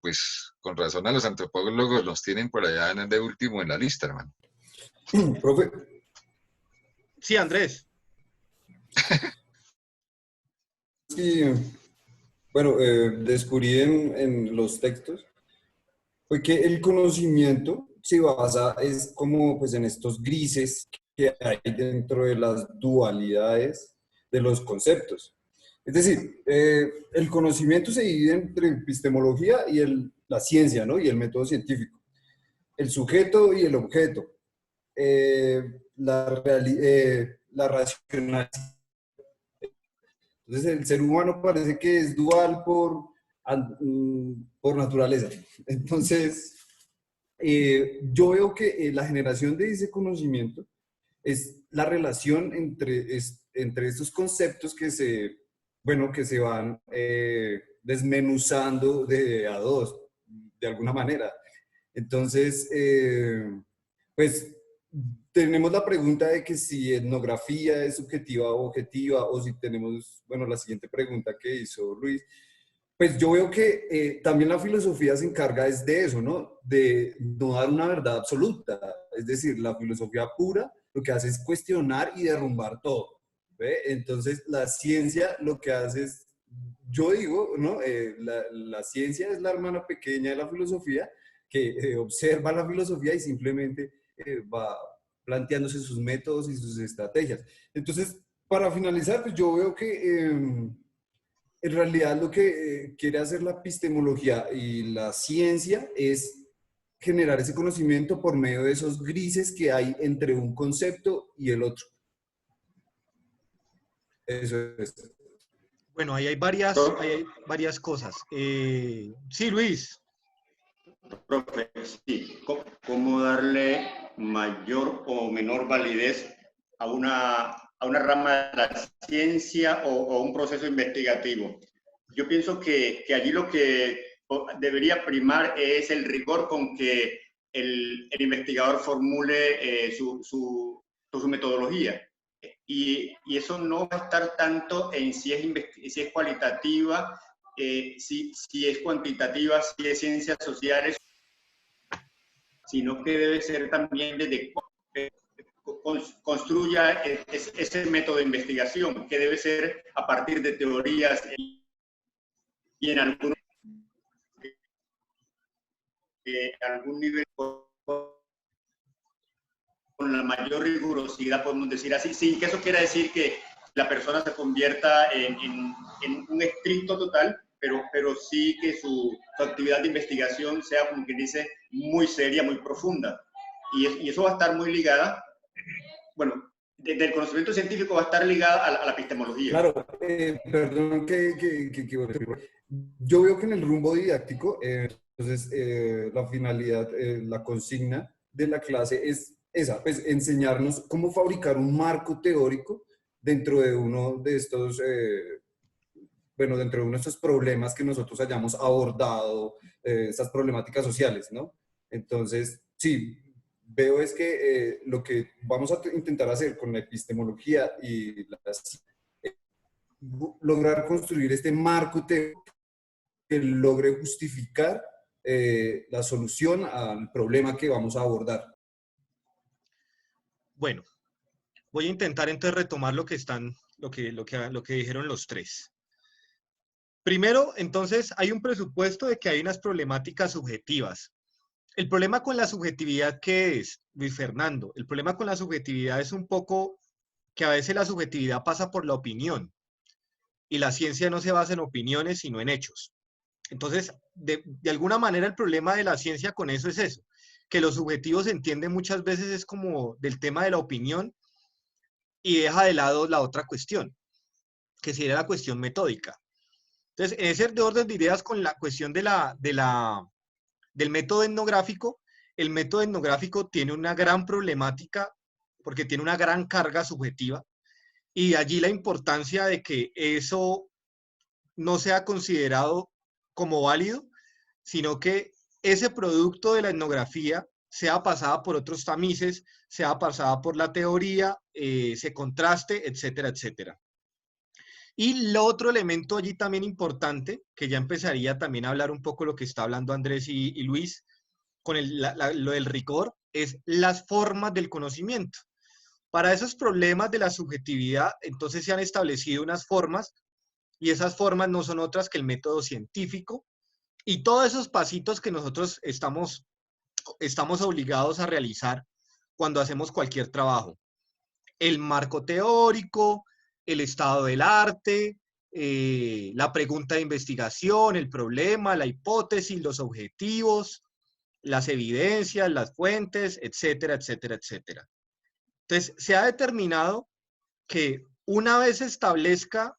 pues, con razón a los antropólogos los tienen por allá de último en la lista, hermano. Profe. Sí, Andrés. Sí, bueno, descubrí en los textos fue que el conocimiento se basa es como pues en estos grises que hay dentro de las dualidades de los conceptos. Es decir, el conocimiento se divide entre epistemología y la ciencia, ¿no? Y el método científico. El sujeto y el objeto. La racionalidad. Entonces, el ser humano parece que es dual por naturaleza. Entonces, yo veo que la generación de ese conocimiento es la relación entre estos conceptos que se van desmenuzando de a dos, de alguna manera. Entonces, pues tenemos la pregunta de que si etnografía es subjetiva o objetiva, o si tenemos, bueno, la siguiente pregunta que hizo Luis, pues yo veo que también la filosofía se encarga es de eso, ¿no? De no dar una verdad absoluta. Es decir, la filosofía pura lo que hace es cuestionar y derrumbar todo, ¿ve? Entonces, la ciencia lo que hace es, yo digo, ¿no? La ciencia es la hermana pequeña de la filosofía que observa la filosofía y simplemente va planteándose sus métodos y sus estrategias. Entonces, para finalizar, pues yo veo que en realidad lo que quiere hacer la epistemología y la ciencia es generar ese conocimiento por medio de esos grises que hay entre un concepto y el otro. Eso es. Bueno, ahí hay varias cosas. Sí, Luis. Profe, sí, ¿cómo darle mayor o menor validez a una rama de la ciencia o un proceso investigativo? Yo pienso que allí lo que debería primar es el rigor con que el investigador formule su metodología. Y eso no va a estar tanto en si es cualitativa, si es cuantitativa, si es ciencias sociales, sino que debe ser también desde construya ese método de investigación, que debe ser a partir de teorías y en algún nivel con la mayor rigurosidad, podemos decir así, sin que eso quiera decir que la persona se convierta en un estricto total, pero sí que su actividad de investigación sea, como quien dice, muy seria, muy profunda. Y eso va a estar muy ligada, bueno, desde el conocimiento científico va a estar ligada a la epistemología. Claro, perdón yo veo que en el rumbo didáctico, entonces la finalidad, la consigna de la clase es esa, pues enseñarnos cómo fabricar un marco teórico dentro de uno de estos, bueno, dentro de uno de estos problemas que nosotros hayamos abordado, estas problemáticas sociales, ¿no? Entonces, sí, veo es que lo que vamos a intentar hacer con la epistemología y lograr construir este marco teórico que logre justificar la solución al problema que vamos a abordar. Bueno, voy a intentar entonces retomar lo que dijeron los tres. Primero, entonces, hay un presupuesto de que hay unas problemáticas subjetivas. El problema con la subjetividad, ¿qué es, Luis Fernando? El problema con la subjetividad es un poco que a veces la subjetividad pasa por la opinión y la ciencia no se basa en opiniones, sino en hechos. Entonces, de alguna manera el problema de la ciencia con eso es eso, que lo subjetivo se entiende muchas veces es como del tema de la opinión y deja de lado la otra cuestión, que sería la cuestión metódica. Entonces, en ese orden de ideas con la cuestión del método etnográfico, el método etnográfico tiene una gran problemática porque tiene una gran carga subjetiva y de allí la importancia de que eso no sea considerado como válido, sino que ese producto de la etnografía sea pasada por otros tamices, sea pasada por la teoría, se contraste, etcétera, etcétera. Y el otro elemento allí también importante, que ya empezaría también a hablar un poco lo que está hablando Andrés y Luis, con lo del rigor, es las formas del conocimiento. Para esos problemas de la subjetividad, entonces se han establecido unas formas, y esas formas no son otras que el método científico, y todos esos pasitos que nosotros estamos obligados a realizar cuando hacemos cualquier trabajo. El marco teórico, el estado del arte, la pregunta de investigación, el problema, la hipótesis, los objetivos, las evidencias, las fuentes, etcétera, etcétera, etcétera. Entonces, se ha determinado que una vez se establezca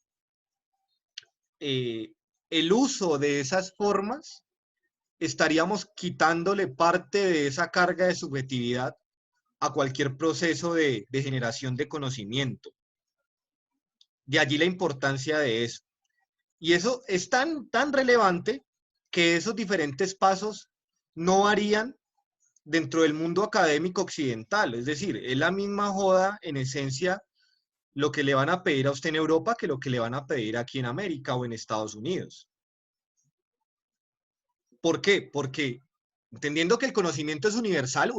el uso de esas formas, estaríamos quitándole parte de esa carga de subjetividad a cualquier proceso de generación de conocimiento. De allí la importancia de eso. Y eso es tan relevante que esos diferentes pasos no varían dentro del mundo académico occidental. Es decir, es la misma joda, en esencia, lo que le van a pedir a usted en Europa que lo que le van a pedir aquí en América o en Estados Unidos. ¿Por qué? Porque entendiendo que el conocimiento es universal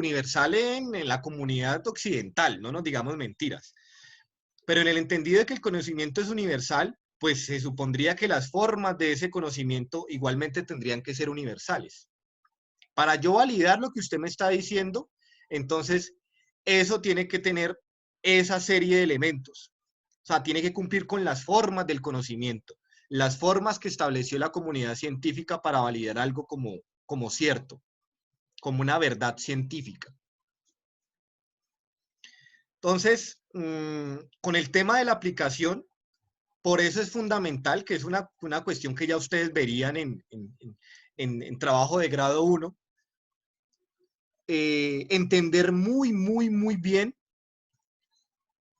en la comunidad occidental, no nos digamos mentiras. Pero en el entendido de que el conocimiento es universal, pues se supondría que las formas de ese conocimiento igualmente tendrían que ser universales. Para yo validar lo que usted me está diciendo, entonces eso tiene que tener esa serie de elementos. O sea, tiene que cumplir con las formas del conocimiento, las formas que estableció la comunidad científica para validar algo como cierto, como una verdad científica. Entonces, con el tema de la aplicación, por eso es fundamental, que es una cuestión que ya ustedes verían en trabajo de grado 1, entender muy bien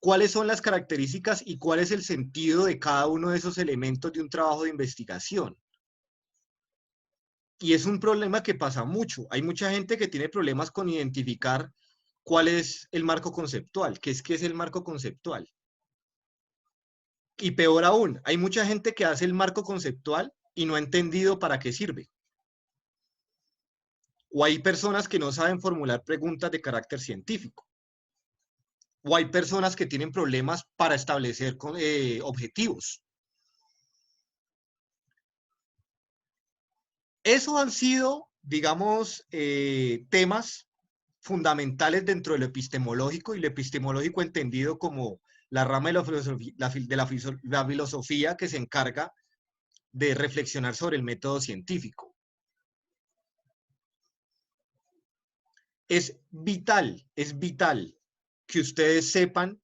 cuáles son las características y cuál es el sentido de cada uno de esos elementos de un trabajo de investigación. Y es un problema que pasa mucho. Hay mucha gente que tiene problemas con identificar cuál es el marco conceptual, qué es el marco conceptual. Y peor aún, hay mucha gente que hace el marco conceptual y no ha entendido para qué sirve. O hay personas que no saben formular preguntas de carácter científico. O hay personas que tienen problemas para establecer objetivos. Esos han sido, digamos, temas fundamentales dentro de lo epistemológico, y lo epistemológico entendido como la rama de la filosofía que se encarga de reflexionar sobre el método científico. Es vital que ustedes sepan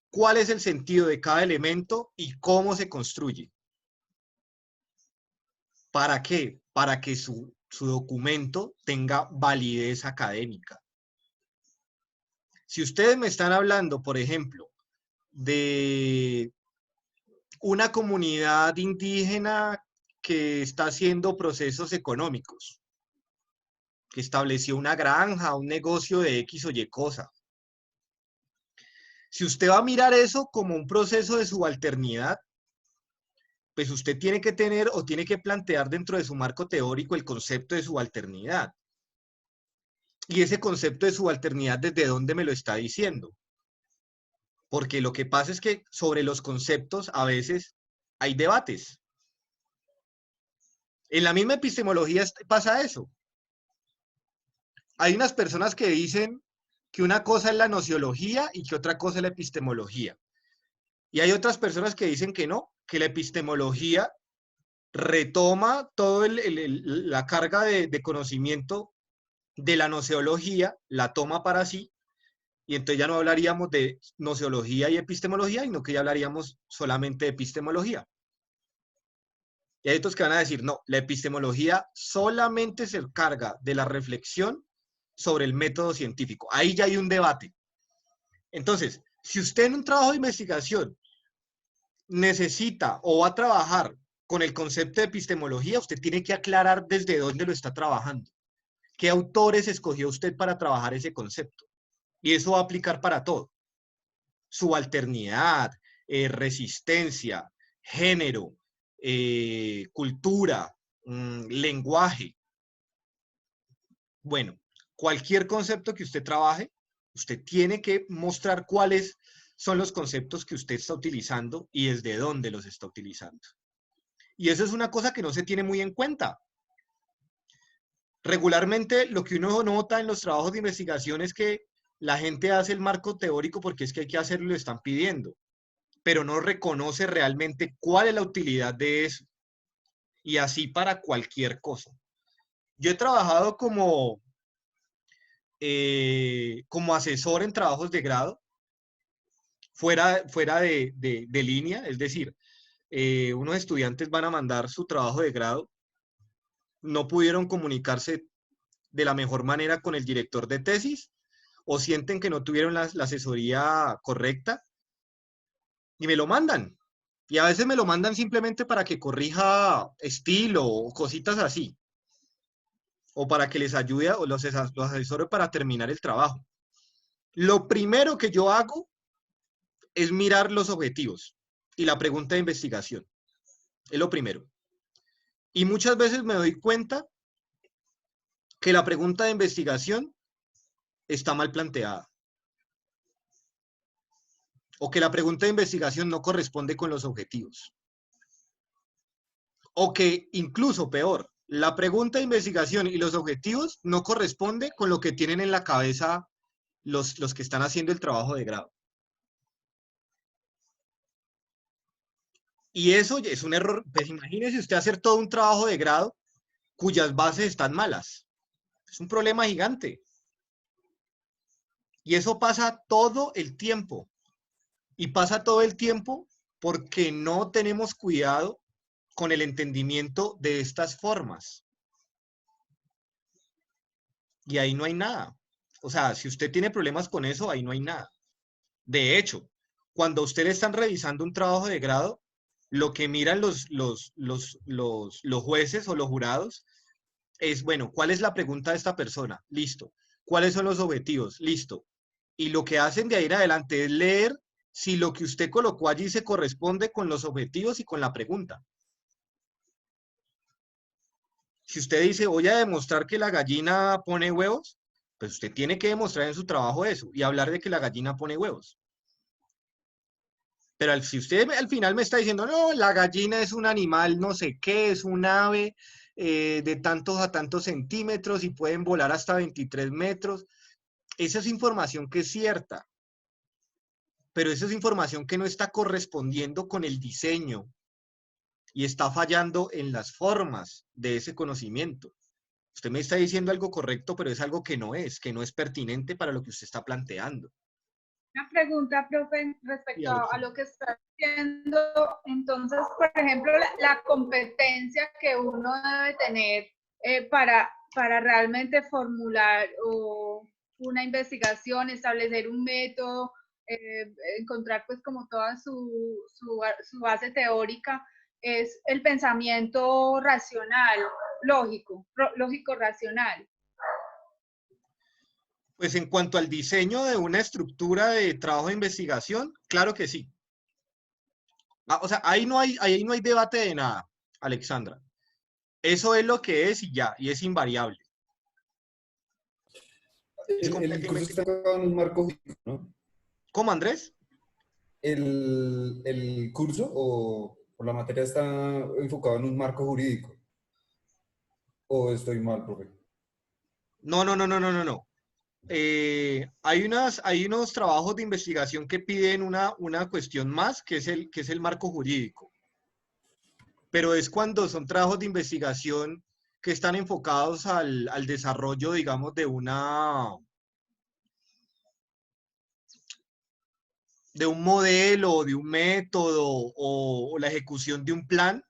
cuál es el sentido de cada elemento y cómo se construye. ¿Para qué? Para que su documento tenga validez académica. Si ustedes me están hablando, por ejemplo, de una comunidad indígena que está haciendo procesos económicos, que estableció una granja, un negocio de X o Y cosa. Si usted va a mirar eso como un proceso de subalternidad, pues usted tiene que tener o tiene que plantear dentro de su marco teórico el concepto de subalternidad. Y ese concepto de subalternidad, ¿desde dónde me lo está diciendo? Porque lo que pasa es que sobre los conceptos a veces hay debates. En la misma epistemología pasa eso. Hay unas personas que dicen que una cosa es la nociología y que otra cosa es la epistemología. Y hay otras personas que dicen que no, que la epistemología retoma toda la carga de conocimiento de la nociología, la toma para sí, y entonces ya no hablaríamos de nociología y epistemología, sino que ya hablaríamos solamente de epistemología. Y hay otros que van a decir, no, la epistemología solamente se encarga de la reflexión sobre el método científico. Ahí ya hay un debate. Entonces, si usted en un trabajo de investigación necesita o va a trabajar con el concepto de epistemología, usted tiene que aclarar desde dónde lo está trabajando. ¿Qué autores escogió usted para trabajar ese concepto? Y eso va a aplicar para todo. Subalternidad, resistencia, género, cultura, lenguaje. Bueno, cualquier concepto que usted trabaje, usted tiene que mostrar cuáles son los conceptos que usted está utilizando y desde dónde los está utilizando. Y eso es una cosa que no se tiene muy en cuenta. Regularmente lo que uno nota en los trabajos de investigación es que la gente hace el marco teórico porque es que hay que hacerlo y lo están pidiendo, pero no reconoce realmente cuál es la utilidad de eso. Y así para cualquier cosa. Yo he trabajado como asesor en trabajos de grado, fuera de línea, es decir, unos estudiantes van a mandar su trabajo de grado, no pudieron comunicarse de la mejor manera con el director de tesis, o sienten que no tuvieron la asesoría correcta, y me lo mandan. Y a veces me lo mandan simplemente para que corrija estilo o cositas así, o para que les ayude o los asesore para terminar el trabajo. Lo primero que yo hago es mirar los objetivos y la pregunta de investigación. Es lo primero. Y muchas veces me doy cuenta que la pregunta de investigación está mal planteada. O que la pregunta de investigación no corresponde con los objetivos. O que, incluso peor, la pregunta de investigación y los objetivos no corresponden con lo que tienen en la cabeza los que están haciendo el trabajo de grado. Y eso es un error. Pues imagínese usted hacer todo un trabajo de grado cuyas bases están malas. Es un problema gigante. Y eso pasa todo el tiempo. Y pasa todo el tiempo porque no tenemos cuidado con el entendimiento de estas formas. Y ahí no hay nada. O sea, si usted tiene problemas con eso, ahí no hay nada. De hecho, cuando usted le están revisando un trabajo de grado, lo que miran los jueces o los jurados es, bueno, ¿cuál es la pregunta de esta persona? Listo. ¿Cuáles son los objetivos? Listo. Y lo que hacen de ahí en adelante es leer si lo que usted colocó allí se corresponde con los objetivos y con la pregunta. Si usted dice, voy a demostrar que la gallina pone huevos, pues usted tiene que demostrar en su trabajo eso y hablar de que la gallina pone huevos. Pero si usted al final me está diciendo, no, la gallina es un animal, no sé qué, es un ave de tantos a tantos centímetros y pueden volar hasta 23 metros, esa es información que es cierta, pero esa es información que no está correspondiendo con el diseño y está fallando en las formas de ese conocimiento. Usted me está diciendo algo correcto, pero es algo que no es pertinente para lo que usted está planteando. Una pregunta, profe, respecto a lo que está diciendo. Entonces, por ejemplo, la competencia que uno debe tener para realmente formular una investigación, establecer un método, encontrar pues como toda su base teórica, es el pensamiento racional, lógico-racional. Pues en cuanto al diseño de una estructura de trabajo de investigación, claro que sí. O sea, ahí no hay debate de nada, Alexandra. Eso es lo que es y ya, y es invariable. El curso está enfocado en un marco jurídico, ¿no? ¿Cómo, Andrés? El curso o la materia está enfocado en un marco jurídico. ¿O estoy mal, profe? No. Hay unos trabajos de investigación que piden una cuestión más, que es el marco jurídico. Pero es cuando son trabajos de investigación que están enfocados al desarrollo, digamos, de un modelo, de un método o la ejecución de un plan.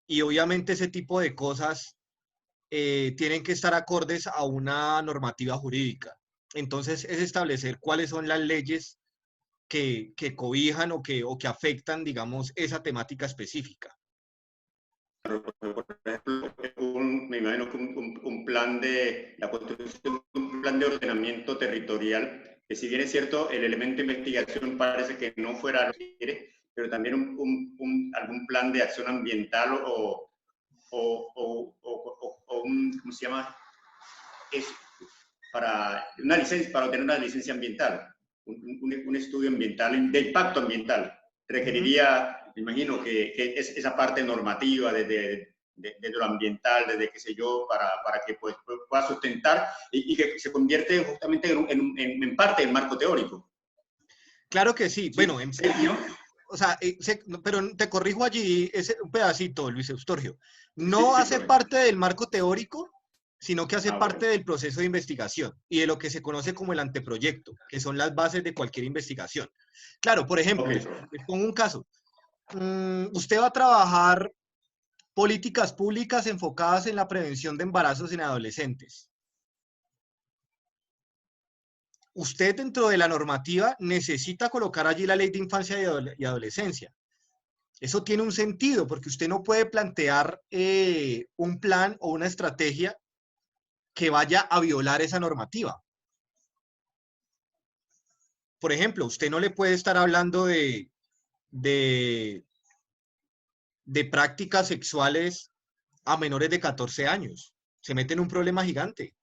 Y obviamente ese tipo de cosas tienen que estar acordes a una normativa jurídica. Entonces es establecer cuáles son las leyes que cobijan o que afectan, digamos, esa temática específica. Por ejemplo, me imagino que un plan de la construcción, un plan de ordenamiento territorial, que si bien es cierto, el elemento de investigación parece que no fuera lo que quiere, pero también algún plan de acción ambiental o un, ¿cómo se llama? Para obtener una licencia ambiental, un estudio ambiental, de impacto ambiental, requeriría, me imagino, que es esa parte normativa desde lo ambiental, desde qué sé yo, para que pues, pueda sustentar y que se convierte justamente en parte del marco teórico. Claro que sí. Bueno, en serio. O sea, pero te corrijo allí un pedacito, Luis Eustorgio. No hace parte del marco teórico, sino que hace parte del proceso de investigación y de lo que se conoce como el anteproyecto, que son las bases de cualquier investigación. Claro, por ejemplo, les pongo un caso. Usted va a trabajar políticas públicas enfocadas en la prevención de embarazos en adolescentes. Usted dentro de la normativa necesita colocar allí la ley de infancia y adolescencia. Eso tiene un sentido porque usted no puede plantear un plan o una estrategia que vaya a violar esa normativa. Por ejemplo, usted no le puede estar hablando de prácticas sexuales a menores de 14 años. Se mete en un problema gigante.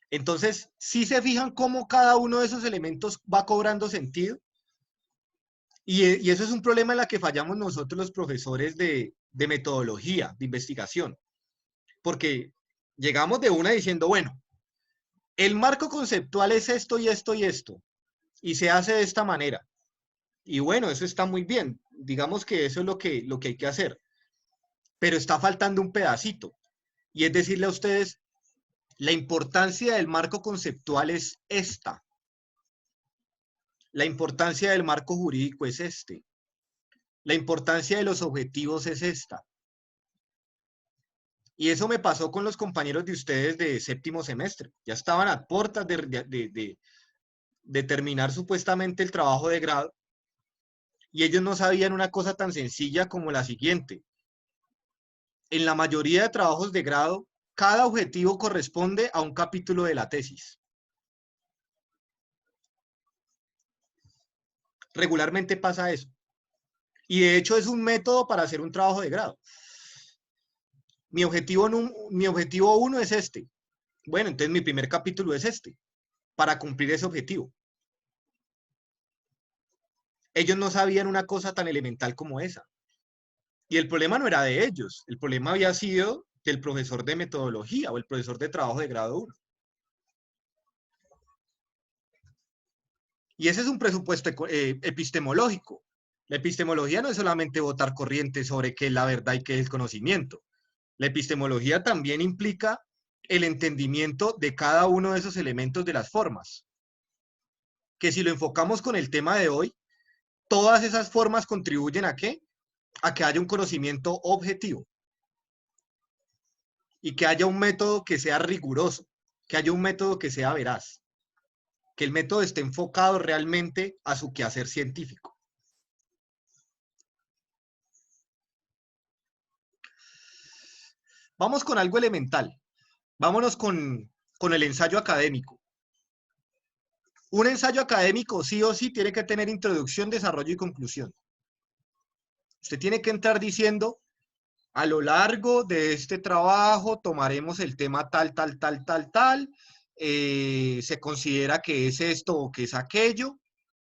Entonces, ¿sí se fijan cómo cada uno de esos elementos va cobrando sentido? Y eso es un problema en el que fallamos nosotros los profesores de metodología, de investigación. Porque llegamos de una diciendo, bueno, el marco conceptual es esto y esto y esto, y se hace de esta manera. Y bueno, eso está muy bien. Digamos que eso es lo que hay que hacer. Pero está faltando un pedacito. Y es decirle a ustedes, la importancia del marco conceptual es esta. La importancia del marco jurídico es este. La importancia de los objetivos es esta. Y eso me pasó con los compañeros de ustedes de séptimo semestre. Ya estaban a puertas de terminar supuestamente el trabajo de grado. Y ellos no sabían una cosa tan sencilla como la siguiente. en la mayoría de trabajos de grado, cada objetivo corresponde a un capítulo de la tesis. Regularmente pasa eso. Y de hecho es un método para hacer un trabajo de grado. Mi objetivo 1 es este. Bueno, entonces mi primer capítulo es este, para cumplir ese objetivo. Ellos no sabían una cosa tan elemental como esa. Y el problema no era de ellos, el problema había sido del profesor de metodología o el profesor de trabajo de grado 1. Y ese es un presupuesto epistemológico. La epistemología no es solamente botar corriente sobre qué es la verdad y qué es el conocimiento. La epistemología también implica el entendimiento de cada uno de esos elementos de las formas. Que si lo enfocamos con el tema de hoy, todas esas formas contribuyen ¿a qué? A que haya un conocimiento objetivo. Y que haya un método que sea riguroso, que haya un método que sea veraz. Que el método esté enfocado realmente a su quehacer científico. Vamos con algo elemental. Vámonos con el ensayo académico. Un ensayo académico sí o sí tiene que tener introducción, desarrollo y conclusión. Usted tiene que entrar diciendo, a lo largo de este trabajo tomaremos el tema tal, tal, tal, tal, tal, se considera que es esto o que es aquello,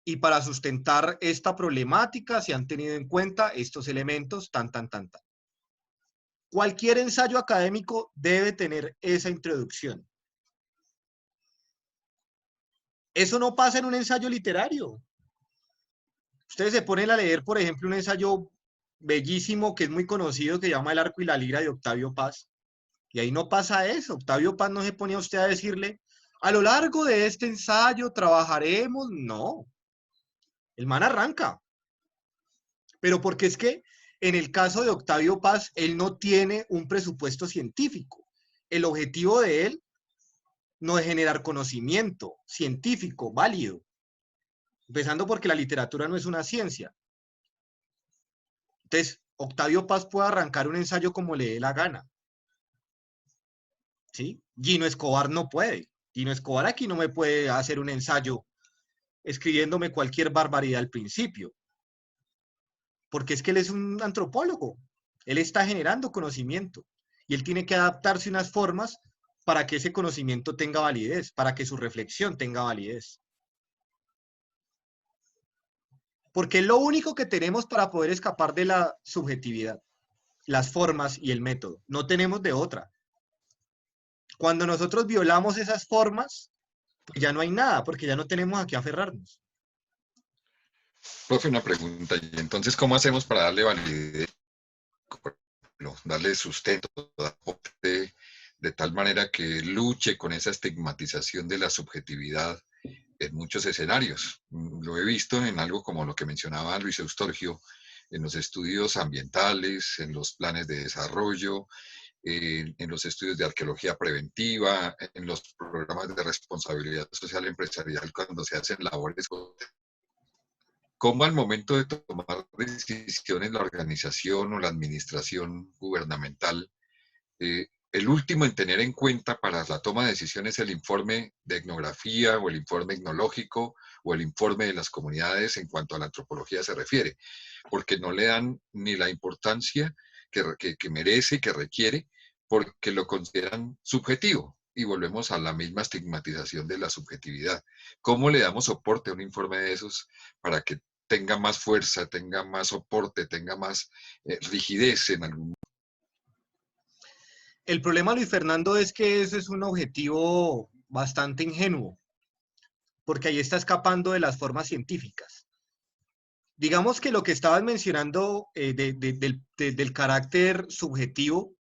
y para sustentar esta problemática se han tenido en cuenta estos elementos, tan, tan, tan, tan. Cualquier ensayo académico debe tener esa introducción. Eso no pasa en un ensayo literario. Ustedes se ponen a leer, por ejemplo, un ensayo bellísimo que es muy conocido, que se llama El arco y la lira de Octavio Paz. Y ahí no pasa eso. Octavio Paz no se pone a usted a decirle, a lo largo de este ensayo trabajaremos. No. El man arranca. Pero porque es que en el caso de Octavio Paz, él no tiene un presupuesto científico. El objetivo de él no es generar conocimiento científico válido. Empezando porque la literatura no es una ciencia. Entonces, Octavio Paz puede arrancar un ensayo como le dé la gana. ¿Sí? Gino Escobar no puede. Gino Escobar aquí no me puede hacer un ensayo escribiéndome cualquier barbaridad al principio. Porque es que él es un antropólogo. Él está generando conocimiento. Y él tiene que adaptarse a unas formas para que ese conocimiento tenga validez, para que su reflexión tenga validez. Porque es lo único que tenemos para poder escapar de la subjetividad, las formas y el método. No tenemos de otra. Cuando nosotros violamos esas formas, pues ya no hay nada, porque ya no tenemos a qué aferrarnos. Profe, una pregunta. ¿Y entonces cómo hacemos para darle validez, darle sustento, de tal manera que luche con esa estigmatización de la subjetividad en muchos escenarios? Lo he visto en algo como lo que mencionaba Luis Eustorgio, en los estudios ambientales, en los planes de desarrollo, en los estudios de arqueología preventiva, en los programas de responsabilidad social empresarial cuando se hacen labores. ¿Cómo al momento de tomar decisiones la organización o la administración gubernamental, el último en tener en cuenta para la toma de decisiones es el informe de etnografía o el informe etnológico o el informe de las comunidades en cuanto a la antropología se refiere? Porque no le dan ni la importancia que merece y que requiere, porque lo consideran subjetivo. Y volvemos a la misma estigmatización de la subjetividad. ¿Cómo le damos soporte a un informe de esos para que tenga más fuerza, tenga más soporte, tenga más rigidez en algún momento? El problema, Luis Fernando, es que ese es un objetivo bastante ingenuo, porque ahí está escapando de las formas científicas. Digamos que lo que estabas mencionando del carácter subjetivo,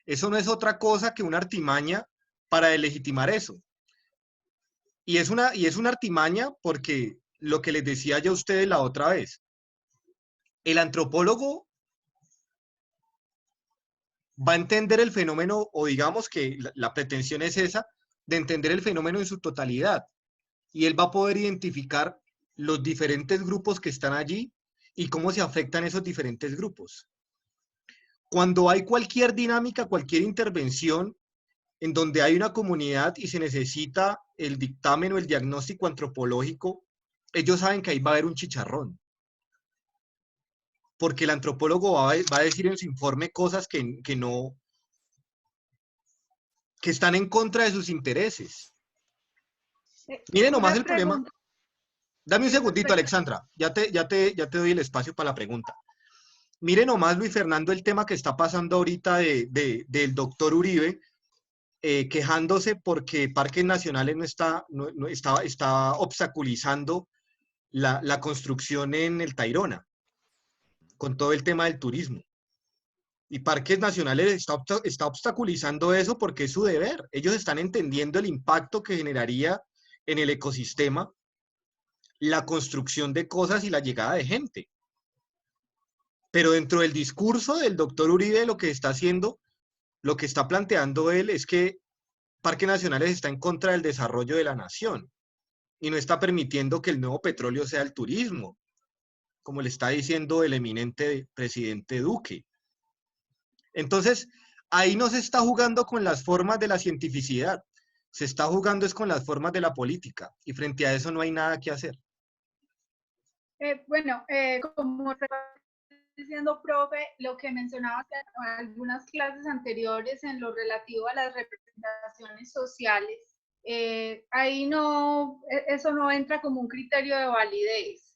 eso no es otra cosa que una artimaña para delegitimar eso. Y es una artimaña porque lo que les decía yo a ustedes la otra vez, el antropólogo va a entender el fenómeno, o digamos que la pretensión es esa, de entender el fenómeno en su totalidad. Y él va a poder identificar los diferentes grupos que están allí y cómo se afectan esos diferentes grupos. Cuando hay cualquier dinámica, cualquier intervención en donde hay una comunidad y se necesita el dictamen o el diagnóstico antropológico, ellos saben que ahí va a haber un chicharrón. Porque el antropólogo va a decir en su informe cosas que están en contra de sus intereses. Miren nomás el problema. Dame un segundito, Alexandra. Ya te doy el espacio para la pregunta. Miren nomás, Luis Fernando, el tema que está pasando ahorita del doctor Uribe, quejándose porque Parques Nacionales está obstaculizando la construcción en el Tayrona, con todo el tema del turismo. Y Parques Nacionales está obstaculizando eso porque es su deber. Ellos están entendiendo el impacto que generaría en el ecosistema la construcción de cosas y la llegada de gente. Pero dentro del discurso del doctor Uribe, lo que está haciendo, lo que está planteando él es que Parques Nacionales está en contra del desarrollo de la nación y no está permitiendo que el nuevo petróleo sea el turismo, como le está diciendo el eminente presidente Duque. Entonces, ahí no se está jugando con las formas de la cientificidad, se está jugando es con las formas de la política, y frente a eso no hay nada que hacer. Como diciendo, profe, lo que mencionabas en algunas clases anteriores en lo relativo a las representaciones sociales, ahí no, eso no entra como un criterio de validez.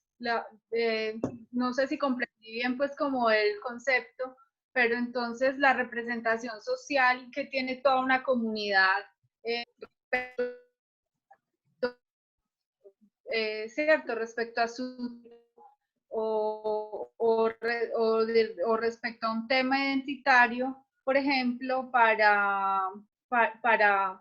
No sé si comprendí bien pues como el concepto, pero entonces la representación social que tiene toda una comunidad, cierto, respecto a su o respecto a un tema identitario, por ejemplo, para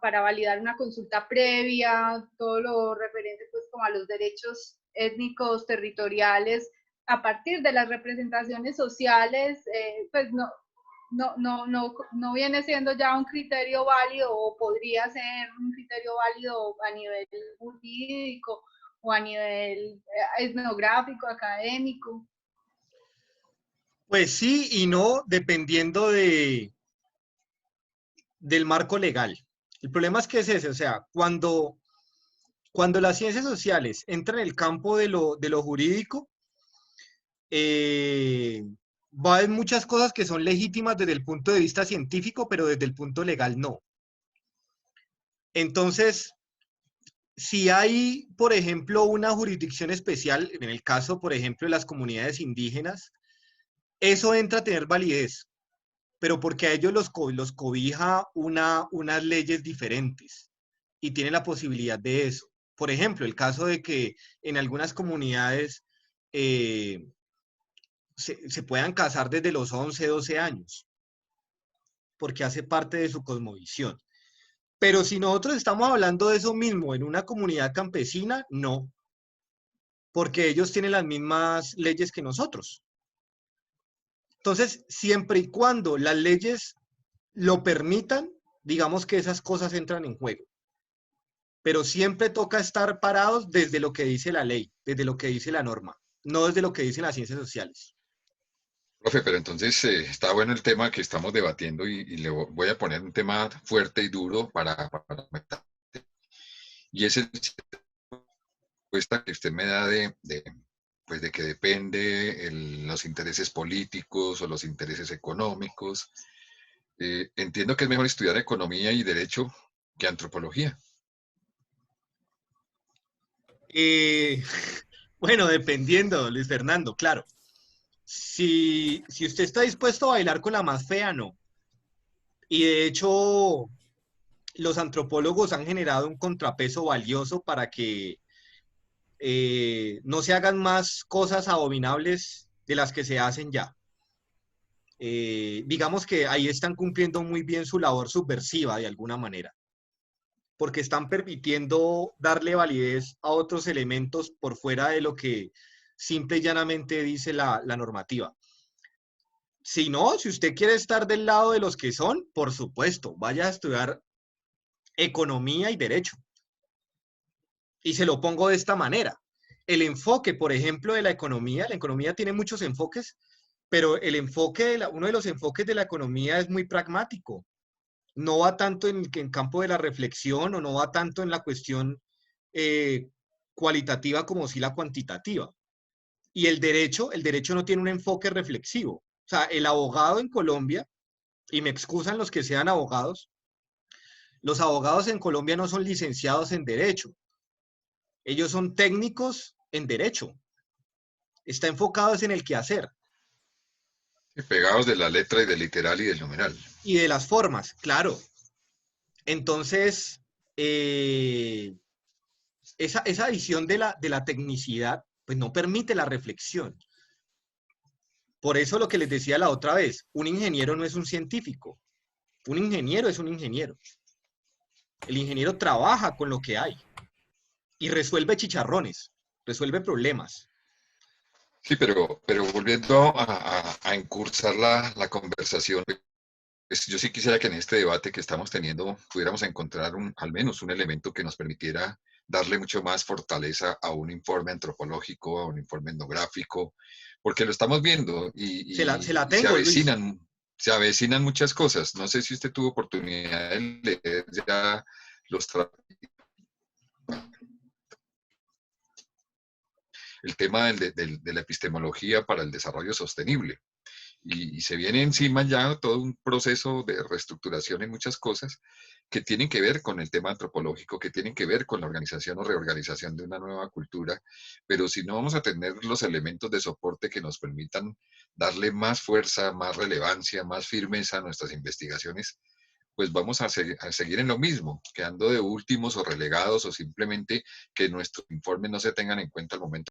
validar una consulta previa, todo lo referente pues como a los derechos étnicos, territoriales, a partir de las representaciones sociales, pues no viene siendo ya un criterio válido, o podría ser un criterio válido a nivel jurídico o a nivel etnográfico, académico. Pues sí y no, dependiendo del marco legal. El problema es que es ese, o sea, cuando las ciencias sociales entran en el campo de lo jurídico, va a haber muchas cosas que son legítimas desde el punto de vista científico, pero desde el punto legal no. Entonces, si hay, por ejemplo, una jurisdicción especial, en el caso, por ejemplo, de las comunidades indígenas, eso entra a tener validez, pero porque a ellos los cobija unas leyes diferentes y tienen la posibilidad de eso. Por ejemplo, el caso de que en algunas comunidades se puedan casar desde los 11, 12 años, porque hace parte de su cosmovisión. Pero si nosotros estamos hablando de eso mismo en una comunidad campesina, no, porque ellos tienen las mismas leyes que nosotros. Entonces, siempre y cuando las leyes lo permitan, digamos que esas cosas entran en juego. Pero siempre toca estar parados desde lo que dice la ley, desde lo que dice la norma, no desde lo que dicen las ciencias sociales. Profe, pero entonces está bueno el tema que estamos debatiendo y le voy a poner un tema fuerte y duro para y es el respuesta que usted me da de que depende los intereses políticos o los intereses económicos. Entiendo que es mejor estudiar economía y derecho que antropología. Bueno, dependiendo, Luis Fernando, claro. Si usted está dispuesto a bailar con la más fea, no. Y de hecho, los antropólogos han generado un contrapeso valioso para que no se hagan más cosas abominables de las que se hacen ya. Digamos que ahí están cumpliendo muy bien su labor subversiva de alguna manera, porque están permitiendo darle validez a otros elementos por fuera de lo que simple y llanamente dice la normativa. Si no, si usted quiere estar del lado de los que son, por supuesto, vaya a estudiar economía y derecho. Y se lo pongo de esta manera. El enfoque, por ejemplo, de la economía tiene muchos enfoques, pero el enfoque, uno de los enfoques de la economía es muy pragmático. No va tanto en campo de la reflexión o no va tanto en la cuestión cualitativa como sí la cuantitativa. Y el derecho no tiene un enfoque reflexivo. O sea, el abogado en Colombia, y me excusan los que sean abogados, los abogados en Colombia no son licenciados en derecho. Ellos son técnicos en derecho. Está enfocados en el quehacer. Y pegados de la letra y del literal y del numeral. Y de las formas, claro. Entonces, esa visión de la tecnicidad, pues no permite la reflexión. Por eso lo que les decía la otra vez, un ingeniero no es un científico. Un ingeniero es un ingeniero. El ingeniero trabaja con lo que hay y resuelve chicharrones, resuelve problemas. Sí, pero volviendo a encursar la conversación, pues yo sí quisiera que en este debate que estamos teniendo pudiéramos encontrar al menos un elemento que nos permitiera darle mucho más fortaleza a un informe antropológico, a un informe etnográfico, porque lo estamos viendo y se la tengo, se avecinan muchas cosas. No sé si usted tuvo oportunidad de leer ya el tema de la epistemología para el desarrollo sostenible. Y se viene encima ya todo un proceso de reestructuración en muchas cosas que tienen que ver con el tema antropológico, que tienen que ver con la organización o reorganización de una nueva cultura, pero si no vamos a tener los elementos de soporte que nos permitan darle más fuerza, más relevancia, más firmeza a nuestras investigaciones, pues vamos a seguir en lo mismo, quedando de últimos o relegados o simplemente que nuestros informes no se tengan en cuenta al momento.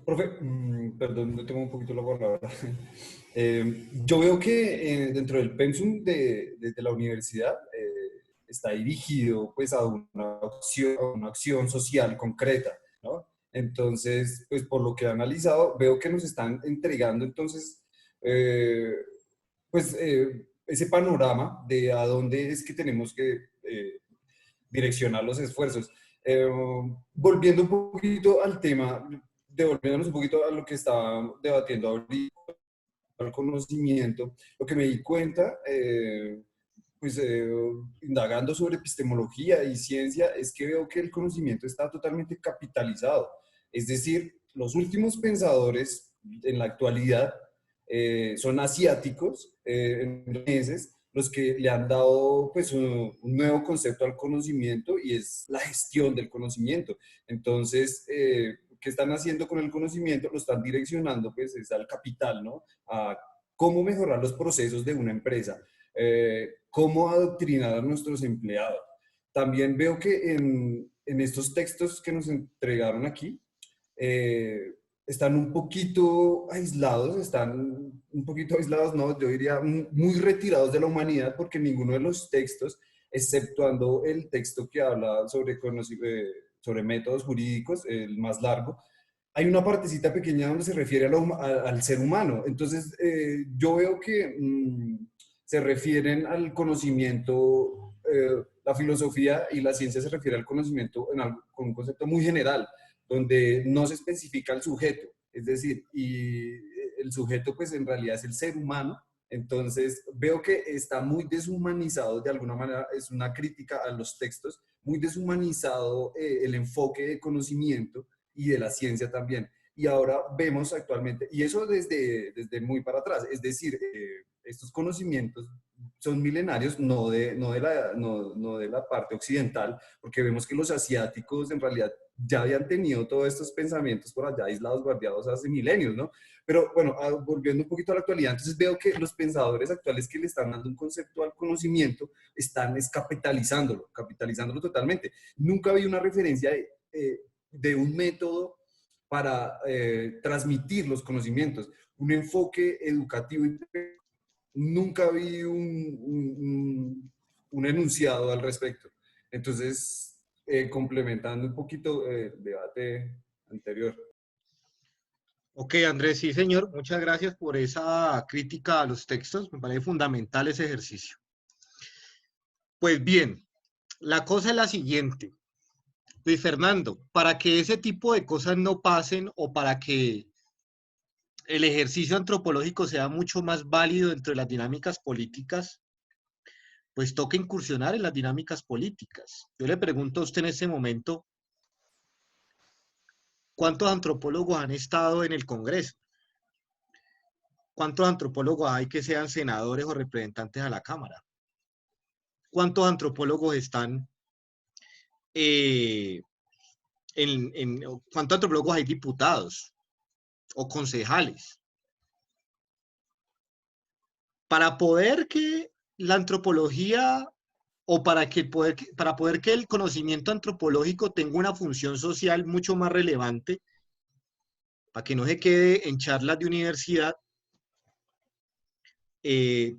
Profe, perdón, no tengo un poquito la palabra. Yo veo que dentro del pensum de la universidad está dirigido pues a una acción social concreta, ¿no? Entonces, pues por lo que he analizado, veo que nos están entregando entonces, ese panorama de a dónde es que tenemos que direccionar los esfuerzos. Volviendo un poquito al tema, devolviéndonos un poquito a lo que estaba debatiendo ahorita, al conocimiento, lo que me di cuenta, indagando sobre epistemología y ciencia, es que veo que el conocimiento está totalmente capitalizado. Es decir, los últimos pensadores en la actualidad son asiáticos, los que le han dado pues, un nuevo concepto al conocimiento y es la gestión del conocimiento. Entonces, ¿qué están haciendo con el conocimiento? Lo están direccionando pues, es al capital, ¿no? A cómo mejorar los procesos de una empresa, cómo adoctrinar a nuestros empleados. También veo que en estos textos que nos entregaron aquí, están un poquito aislados, no, yo diría muy retirados de la humanidad, porque ninguno de los textos, exceptuando el texto que habla sobre métodos jurídicos, el más largo, hay una partecita pequeña donde se refiere al ser humano. Entonces, yo veo que se refieren al conocimiento, la filosofía y la ciencia se refiere al conocimiento con un concepto muy general, donde no se especifica el sujeto, es decir, y el sujeto pues en realidad es el ser humano. Entonces veo que está muy deshumanizado, de alguna manera es una crítica a los textos, muy deshumanizado el enfoque de conocimiento y de la ciencia también. Y ahora vemos actualmente, y eso desde muy para atrás, es decir, estos conocimientos son milenarios, no de la parte occidental, porque vemos que los asiáticos en realidad ya habían tenido todos estos pensamientos por allá aislados, guardados hace milenios, ¿no? Pero bueno, volviendo un poquito a la actualidad, entonces veo que los pensadores actuales que le están dando un concepto al conocimiento están capitalizándolo totalmente. Nunca vi una referencia de un método para transmitir los conocimientos, un enfoque educativo. Nunca vi un enunciado al respecto. Entonces, complementando un poquito el debate anterior. Ok, Andrés, sí, señor. Muchas gracias por esa crítica a los textos. Me parece fundamental ese ejercicio. Pues bien, la cosa es la siguiente. Luis Fernando, para que ese tipo de cosas no pasen o para que el ejercicio antropológico sea mucho más válido dentro de las dinámicas políticas, pues toca incursionar en las dinámicas políticas. Yo le pregunto a usted en este momento, ¿cuántos antropólogos han estado en el Congreso? ¿Cuántos antropólogos hay que sean senadores o representantes a la Cámara? ¿Cuántos antropólogos están cuántos antropólogos hay diputados o concejales? Para poder que la antropología o para poder que el conocimiento antropológico tenga una función social mucho más relevante, para que no se quede en charlas de universidad,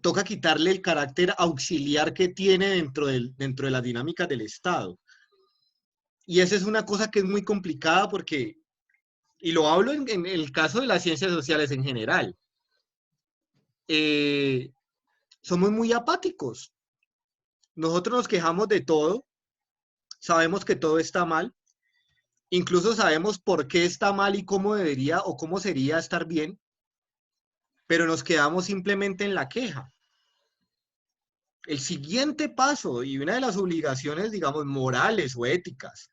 toca quitarle el carácter auxiliar que tiene dentro de las dinámicas del Estado. Y esa es una cosa que es muy complicada porque, y lo hablo en el caso de las ciencias sociales en general, somos muy apáticos. Nosotros nos quejamos de todo, sabemos que todo está mal, incluso sabemos por qué está mal y cómo debería o cómo sería estar bien, pero nos quedamos simplemente en la queja. El siguiente paso y una de las obligaciones, digamos, morales o éticas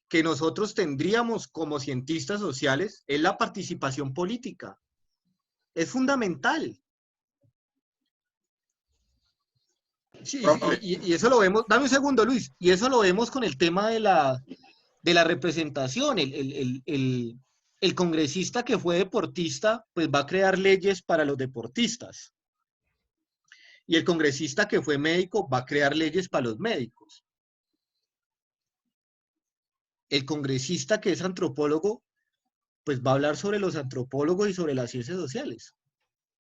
que nosotros tendríamos como cientistas sociales es la participación política. Es fundamental. Sí, y eso lo vemos, dame un segundo, Luis, y eso lo vemos con el tema de la representación. El congresista que fue deportista, pues va a crear leyes para los deportistas. Y el congresista que fue médico va a crear leyes para los médicos. El congresista que es antropólogo, pues va a hablar sobre los antropólogos y sobre las ciencias sociales.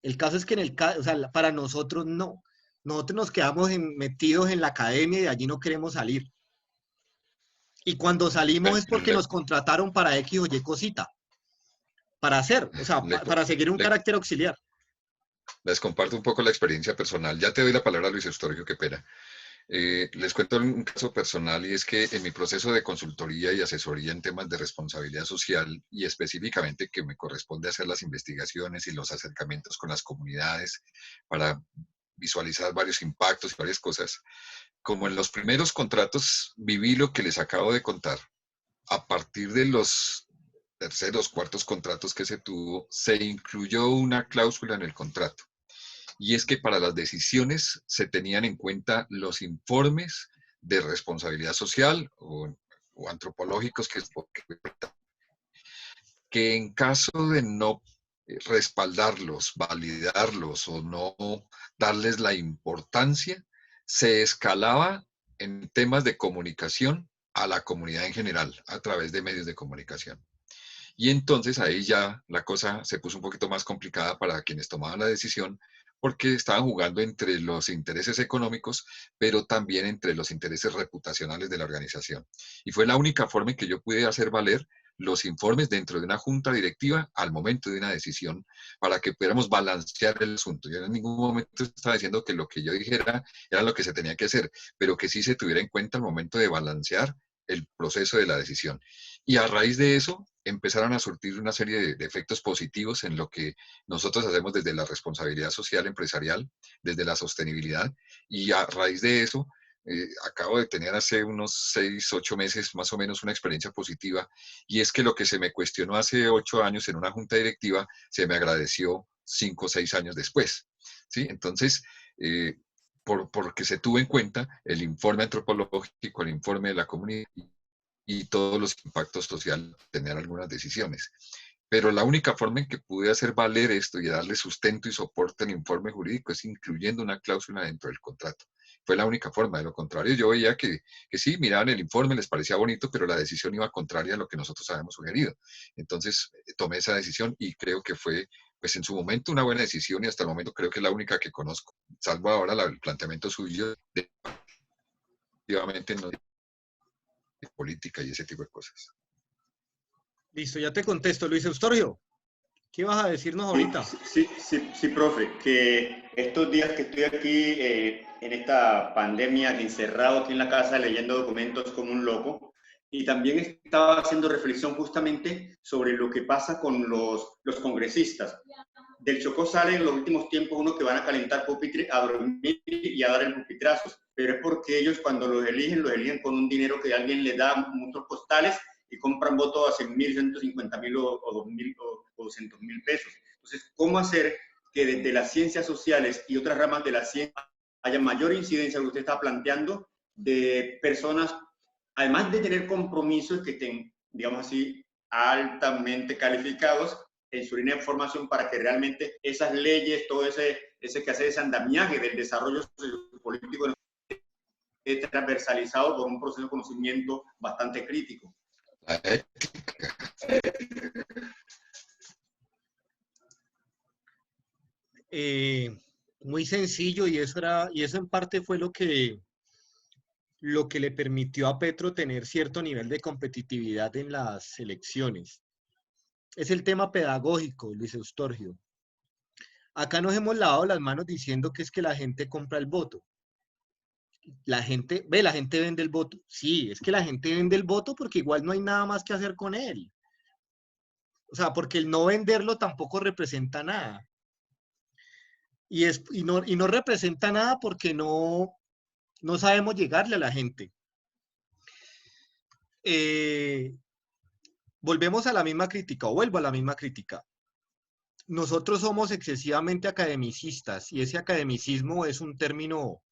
El caso es que o sea, para nosotros no. Nosotros nos quedamos metidos en la academia y de allí no queremos salir. Y cuando salimos es porque nos contrataron para X o Y cosita. Para hacer, o sea, para seguir un carácter auxiliar. Les comparto un poco la experiencia personal. Ya te doy la palabra, Luis Eustorio, qué pena. Les cuento un caso personal y es que en mi proceso de consultoría y asesoría en temas de responsabilidad social y específicamente que me corresponde hacer las investigaciones y los acercamientos con las comunidades para visualizar varios impactos y varias cosas, como en los primeros contratos viví lo que les acabo de contar. A partir de los terceros, cuartos contratos que se tuvo, se incluyó una cláusula en el contrato. Y es que para las decisiones se tenían en cuenta los informes de responsabilidad social o antropológicos que en caso de no respaldarlos, validarlos o no darles la importancia, se escalaba en temas de comunicación a la comunidad en general, a través de medios de comunicación. Y entonces ahí ya la cosa se puso un poquito más complicada para quienes tomaban la decisión, porque estaban jugando entre los intereses económicos, pero también entre los intereses reputacionales de la organización. Y fue la única forma en que yo pude hacer valer los informes dentro de una junta directiva al momento de una decisión para que pudiéramos balancear el asunto. Yo en ningún momento estaba diciendo que lo que yo dijera era lo que se tenía que hacer, pero que sí se tuviera en cuenta al momento de balancear el proceso de la decisión. Y a raíz de eso empezaron a surtir una serie de efectos positivos en lo que nosotros hacemos desde la responsabilidad social empresarial, desde la sostenibilidad, y a raíz de eso acabo de tener hace unos 6, 8 meses más o menos una experiencia positiva, y es que lo que se me cuestionó hace 8 años en una junta directiva, se me agradeció 5 o 6 años después, ¿sí? Entonces, porque se tuvo en cuenta el informe antropológico, el informe de la comunidad y todos los impactos sociales de tener algunas decisiones. Pero la única forma en que pude hacer valer esto y darle sustento y soporte al informe jurídico es incluyendo una cláusula dentro del contrato. Fue la única forma. De lo contrario, yo veía que sí, miraban el informe, les parecía bonito, pero la decisión iba contraria a lo que nosotros habíamos sugerido. Entonces, tomé esa decisión y creo que fue, pues en su momento, una buena decisión y hasta el momento creo que es la única que conozco. Salvo ahora el planteamiento suyo de efectivamente no de política y ese tipo de cosas. Listo, ya te contesto. Luis Eustorio, ¿qué vas a decirnos ahorita? Sí, profe, que estos días que estoy aquí en esta pandemia, encerrado aquí en la casa leyendo documentos como un loco, y también estaba haciendo reflexión justamente sobre lo que pasa con los congresistas. Del Chocó sale en los últimos tiempos uno que van a calentar pupitre, a dormir y a dar el pupitrazos, pero es porque ellos cuando los eligen con un dinero que alguien les da, muchos postales, y compran votos a 100.000, 150.000 o 2.000 o 200.000 pesos. Entonces, ¿cómo hacer que desde las ciencias sociales y otras ramas de la ciencia haya mayor incidencia, lo que usted está planteando, de personas, además de tener compromisos que estén, digamos así, altamente calificados en su línea de formación para que realmente esas leyes, todo ese que hace ese andamiaje del desarrollo político esté transversalizado por un proceso de conocimiento bastante crítico? Muy sencillo, y eso en parte fue lo que le permitió a Petro tener cierto nivel de competitividad en las elecciones. Es el tema pedagógico, Luis Eustorgio. Acá nos hemos lavado las manos diciendo que es que la gente compra el voto. La gente vende el voto. Sí, es que la gente vende el voto porque igual no hay nada más que hacer con él. O sea, porque el no venderlo tampoco representa nada. Y no representa nada porque no sabemos llegarle a la gente. Volvemos a la misma crítica, o vuelvo a la misma crítica. Nosotros somos excesivamente academicistas, y ese academicismo es un término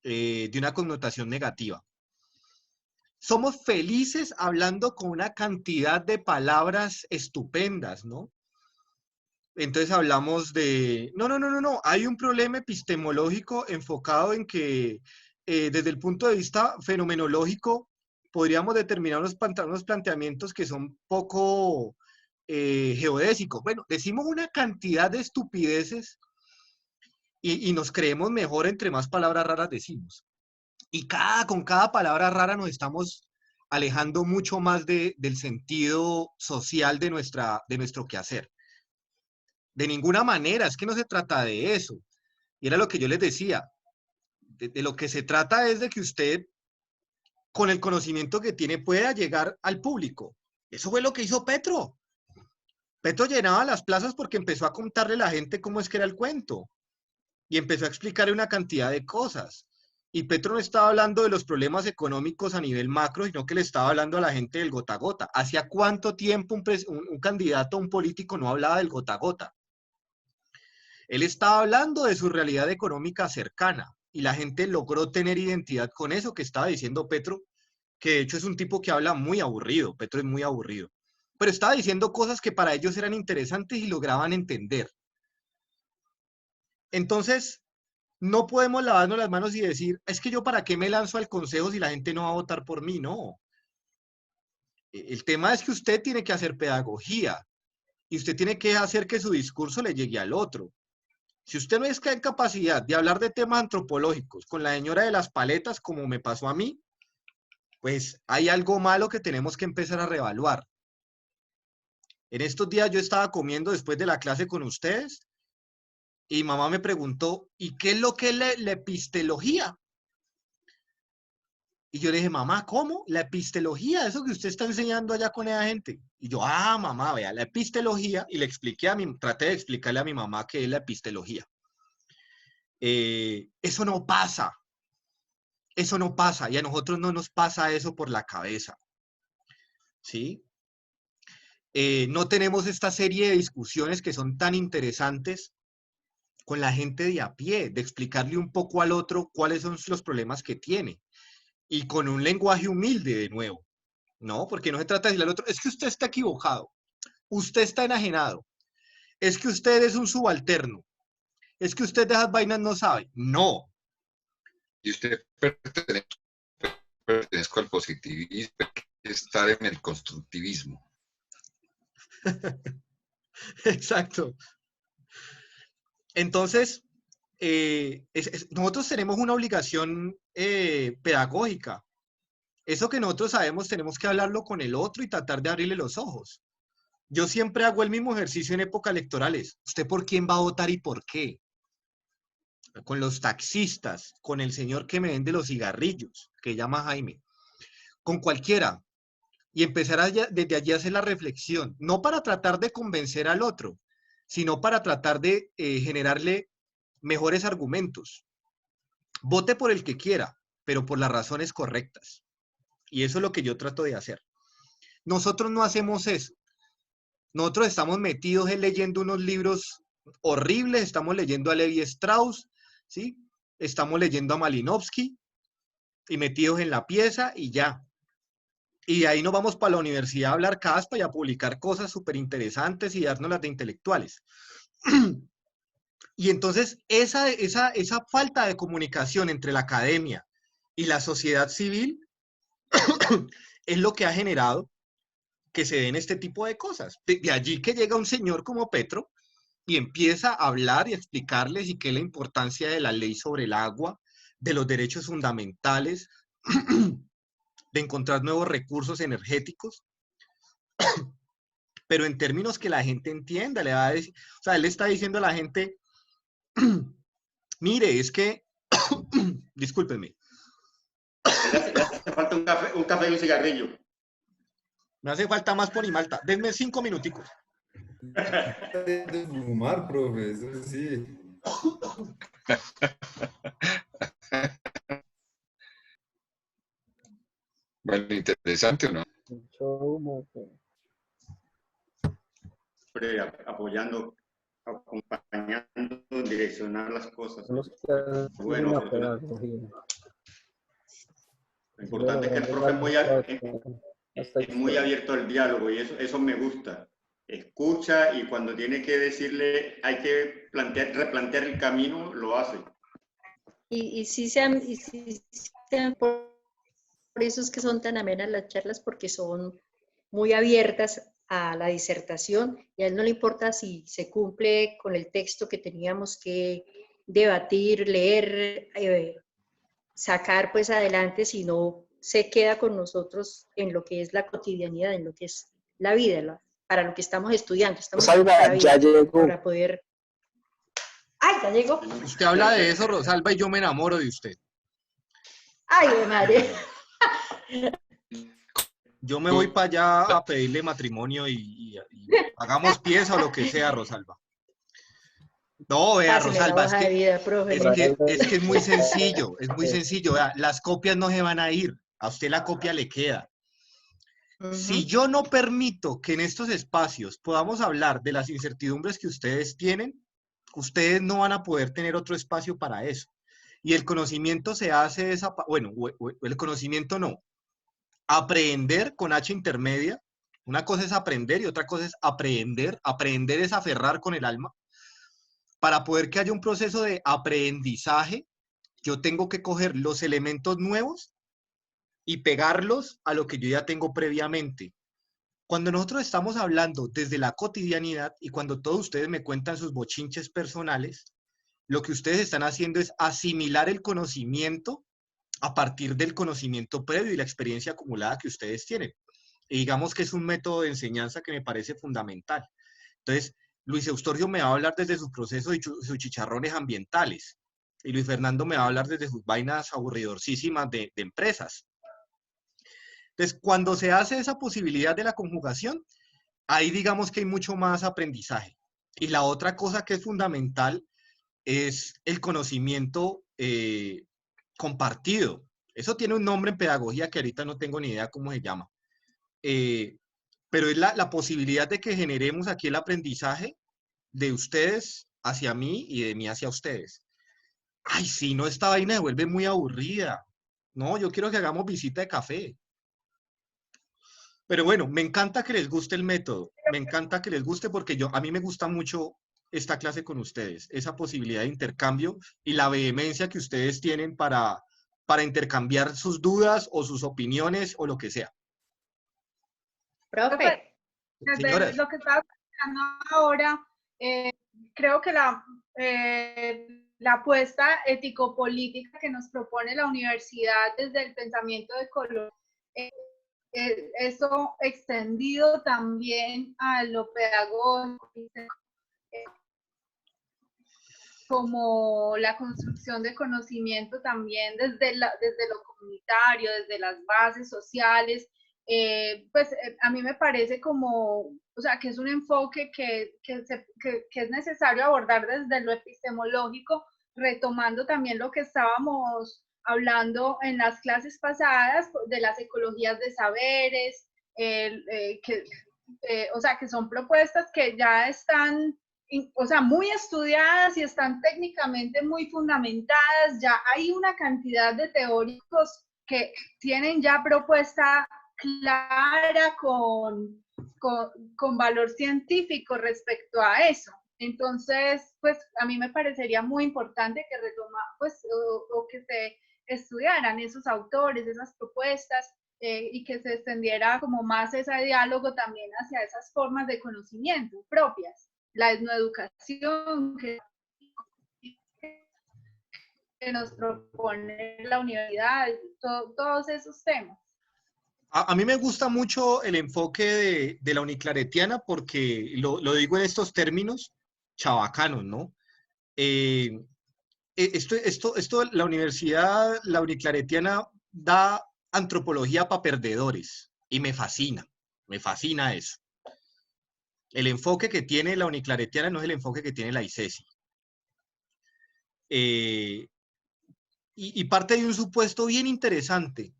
de una connotación negativa. Somos felices hablando con una cantidad de palabras estupendas, ¿no? Entonces hablamos de, no, hay un problema epistemológico enfocado en que desde el punto de vista fenomenológico podríamos determinar unos planteamientos que son poco geodésicos. Bueno, decimos una cantidad de estupideces y nos creemos mejor entre más palabras raras decimos. Y con cada palabra rara nos estamos alejando mucho más del sentido social de nuestro quehacer. De ninguna manera, es que no se trata de eso. Y era lo que yo les decía. De lo que se trata es de que usted, con el conocimiento que tiene, pueda llegar al público. Eso fue lo que hizo Petro. Petro llenaba las plazas porque empezó a contarle a la gente cómo es que era el cuento. Y empezó a explicarle una cantidad de cosas. Y Petro no estaba hablando de los problemas económicos a nivel macro, sino que le estaba hablando a la gente del gota a gota. ¿Hacía cuánto tiempo un candidato, un político, no hablaba del gota a gota? Él estaba hablando de su realidad económica cercana, y la gente logró tener identidad con eso que estaba diciendo Petro, que de hecho es un tipo que habla muy aburrido. Petro es muy aburrido. Pero estaba diciendo cosas que para ellos eran interesantes y lograban entender. Entonces, no podemos lavarnos las manos y decir, es que yo para qué me lanzo al consejo si la gente no va a votar por mí. No. El tema es que usted tiene que hacer pedagogía y usted tiene que hacer que su discurso le llegue al otro. Si usted no es que hay capacidad de hablar de temas antropológicos con la señora de las paletas, como me pasó a mí, pues hay algo malo que tenemos que empezar a reevaluar. En estos días yo estaba comiendo después de la clase con ustedes y mamá me preguntó, ¿y qué es lo que es la epistemología? Y yo le dije, mamá, ¿cómo? La epistemología, eso que usted está enseñando allá con esa gente. Y yo, mamá, vea, la epistemología, y le expliqué traté de explicarle a mi mamá qué es la epistemología. Eso no pasa, y a nosotros no nos pasa eso por la cabeza, ¿sí? No tenemos esta serie de discusiones que son tan interesantes con la gente de a pie, de explicarle un poco al otro cuáles son los problemas que tiene. Y con un lenguaje humilde de nuevo, ¿no? Porque no se trata de decirle al otro, es que usted está equivocado, usted está enajenado, es que usted es un subalterno, es que usted de esas vainas no sabe. No. Y usted pertenezco al positivismo, estar en el constructivismo. Exacto. Entonces, nosotros tenemos una obligación pedagógica. Eso que nosotros sabemos tenemos que hablarlo con el otro y tratar de abrirle los ojos. Yo siempre hago el mismo ejercicio en épocas electorales. ¿Usted por quién va a votar y por qué? Con los taxistas, con el señor que me vende los cigarrillos, que llama Jaime. con cualquiera, y empezar desde allí a hacer la reflexión, no para tratar de convencer al otro, sino para tratar de generarle mejores argumentos. Vote por el que quiera, pero por las razones correctas. Y eso es lo que yo trato de hacer. Nosotros no hacemos eso. Nosotros estamos metidos leyendo unos libros horribles, estamos leyendo a Levi Strauss, ¿sí? Estamos leyendo a Malinowski y metidos en la pieza y ya. Y de ahí nos vamos para la universidad a hablar caspa y a publicar cosas súper interesantes y darnos las de intelectuales. Y entonces esa falta de comunicación entre la academia y la sociedad civil es lo que ha generado que se den este tipo de cosas. De allí que llega un señor como Petro y empieza a hablar y a explicarles y qué es la importancia de la ley sobre el agua, de los derechos fundamentales, de encontrar nuevos recursos energéticos, pero en términos que la gente entienda, le va a decir, o sea, él le está diciendo a la gente, mire, es que, discúlpenme. Le hace falta un café y un cigarrillo. Me hace falta más por y malta. Denme 5 minuticos. De fumar, profe, eso sí. Bueno, interesante o no. Apoyando, acompañando, direccionar las cosas. Bueno, lo importante es que el profe es muy abierto al diálogo y eso me gusta. Escucha y cuando tiene que decirle, hay que replantear el camino, lo hace. Y sí sean por eso es que son tan amenas las charlas, porque son muy abiertas a la disertación y a él no le importa si se cumple con el texto que teníamos que debatir, leer, sacar pues adelante, sino se queda con nosotros en lo que es la cotidianidad, en lo que es la vida, para lo que estamos estudiando. Estamos Rosalba, ya llegó. Para poder... ¡Ay, ya llegó! Usted habla de eso, Rosalba, y yo me enamoro de usted. ¡Ay, de madre! Yo me voy para allá a pedirle matrimonio y hagamos pieza o lo que sea, Rosalba. No, vea, Rosalba, es que es muy sencillo, es muy sencillo. Vea, las copias no se van a ir, a usted la copia le queda. Si yo no permito que en estos espacios podamos hablar de las incertidumbres que ustedes tienen, ustedes no van a poder tener otro espacio para eso. Y el conocimiento se hace bueno, el conocimiento no. Aprender con H intermedia. Una cosa es aprender y otra cosa es aprehender. Aprehender es aferrar con el alma. Para poder que haya un proceso de aprendizaje, yo tengo que coger los elementos nuevos y pegarlos a lo que yo ya tengo previamente. Cuando nosotros estamos hablando desde la cotidianidad y cuando todos ustedes me cuentan sus bochinches personales, lo que ustedes están haciendo es asimilar el conocimiento a partir del conocimiento previo y la experiencia acumulada que ustedes tienen. Y digamos que es un método de enseñanza que me parece fundamental. Entonces, Luis Eustorgio me va a hablar desde su proceso y sus chicharrones ambientales. Y Luis Fernando me va a hablar desde sus vainas aburridorcísimas de empresas. Entonces, cuando se hace esa posibilidad de la conjugación, ahí digamos que hay mucho más aprendizaje. Y la otra cosa que es fundamental es el conocimiento compartido. Eso tiene un nombre en pedagogía que ahorita no tengo ni idea cómo se llama. Pero es la posibilidad de que generemos aquí el aprendizaje de ustedes hacia mí y de mí hacia ustedes. Ay, sí, no, esta vaina se vuelve muy aburrida. No, yo quiero que hagamos visita de café. Pero bueno, me encanta que les guste el método. Me encanta que les guste porque a mí me gusta mucho esta clase con ustedes. Esa posibilidad de intercambio y la vehemencia que ustedes tienen para intercambiar sus dudas o sus opiniones o lo que sea. Profe. Desde lo que estaba pensando ahora, creo que la apuesta ético-política que nos propone la universidad desde el pensamiento de color, eso extendido también a lo pedagógico. como la construcción de conocimiento también desde lo comunitario, desde las bases sociales, a mí me parece como, o sea, que es un enfoque que es necesario abordar desde lo epistemológico, retomando también lo que estábamos hablando en las clases pasadas de las ecologías de saberes, o sea, que son propuestas que ya están, o sea, muy estudiadas y están técnicamente muy fundamentadas. Ya hay una cantidad de teóricos que tienen ya propuesta clara con valor científico respecto a eso. Entonces, pues a mí me parecería muy importante que o que se estudiaran esos autores, esas propuestas, y que se extendiera como más ese diálogo también hacia esas formas de conocimiento propias, la etnoeducación que nos propone la universidad, todos esos temas. A mí me gusta mucho el enfoque de la uniclaretiana porque lo digo en estos términos chabacanos, ¿no? La universidad, la uniclaretiana da antropología para perdedores y me fascina eso. El enfoque que tiene la uniclaretiana no es el enfoque que tiene la ICESI. Y parte de un supuesto bien interesante.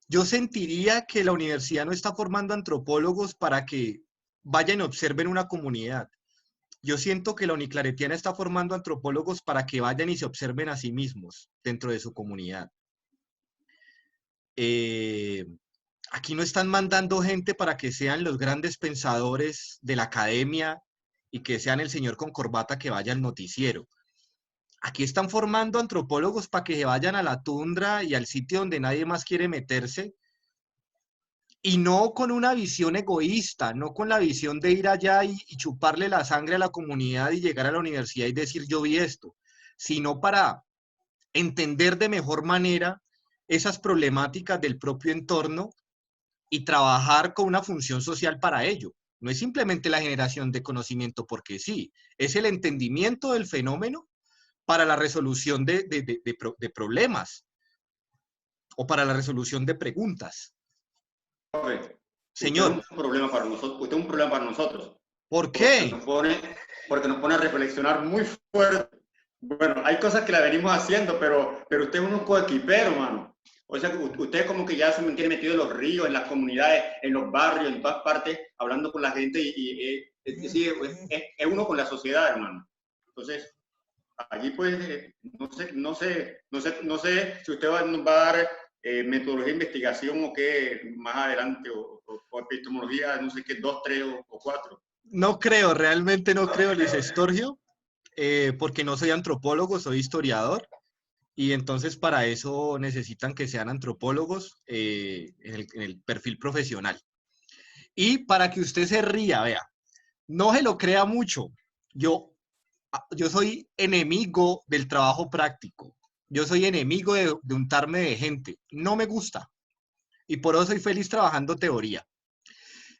Yo sentiría que la universidad no está formando antropólogos para que vayan y observen una comunidad. Yo siento que la uniclaretiana está formando antropólogos para que vayan y se observen a sí mismos dentro de su comunidad. Aquí no están mandando gente para que sean los grandes pensadores de la academia y que sean el señor con corbata que vaya al noticiero. Aquí están formando antropólogos para que se vayan a la tundra y al sitio donde nadie más quiere meterse, y no con una visión egoísta, no con la visión de ir allá y chuparle la sangre a la comunidad y llegar a la universidad y decir yo vi esto, sino para entender de mejor manera esas problemáticas del propio entorno y trabajar con una función social para ello. No es simplemente la generación de conocimiento porque sí, es el entendimiento del fenómeno para la resolución de problemas o para la resolución de preguntas. Señor. Usted es un problema para nosotros. ¿Por qué? Porque nos pone a reflexionar muy fuerte. Bueno, hay cosas que la venimos haciendo, pero usted es un coequipero, mano. O sea, usted como que ya se mantiene metido en los ríos, en las comunidades, en los barrios, en todas partes, hablando con la gente es uno con la sociedad, hermano. Entonces, allí pues, no sé si usted nos va a dar metodología de investigación o qué más adelante, o epistemología, no sé qué, 2, 3 o 4. No creo, realmente no creo, Luis Estorgio, porque no soy antropólogo, soy historiador, y entonces para eso necesitan que sean antropólogos en el perfil profesional. Y para que usted se ría, vea, no se lo crea mucho, yo soy enemigo del trabajo práctico. Yo soy enemigo de untarme de gente. No me gusta. Y por eso soy feliz trabajando teoría.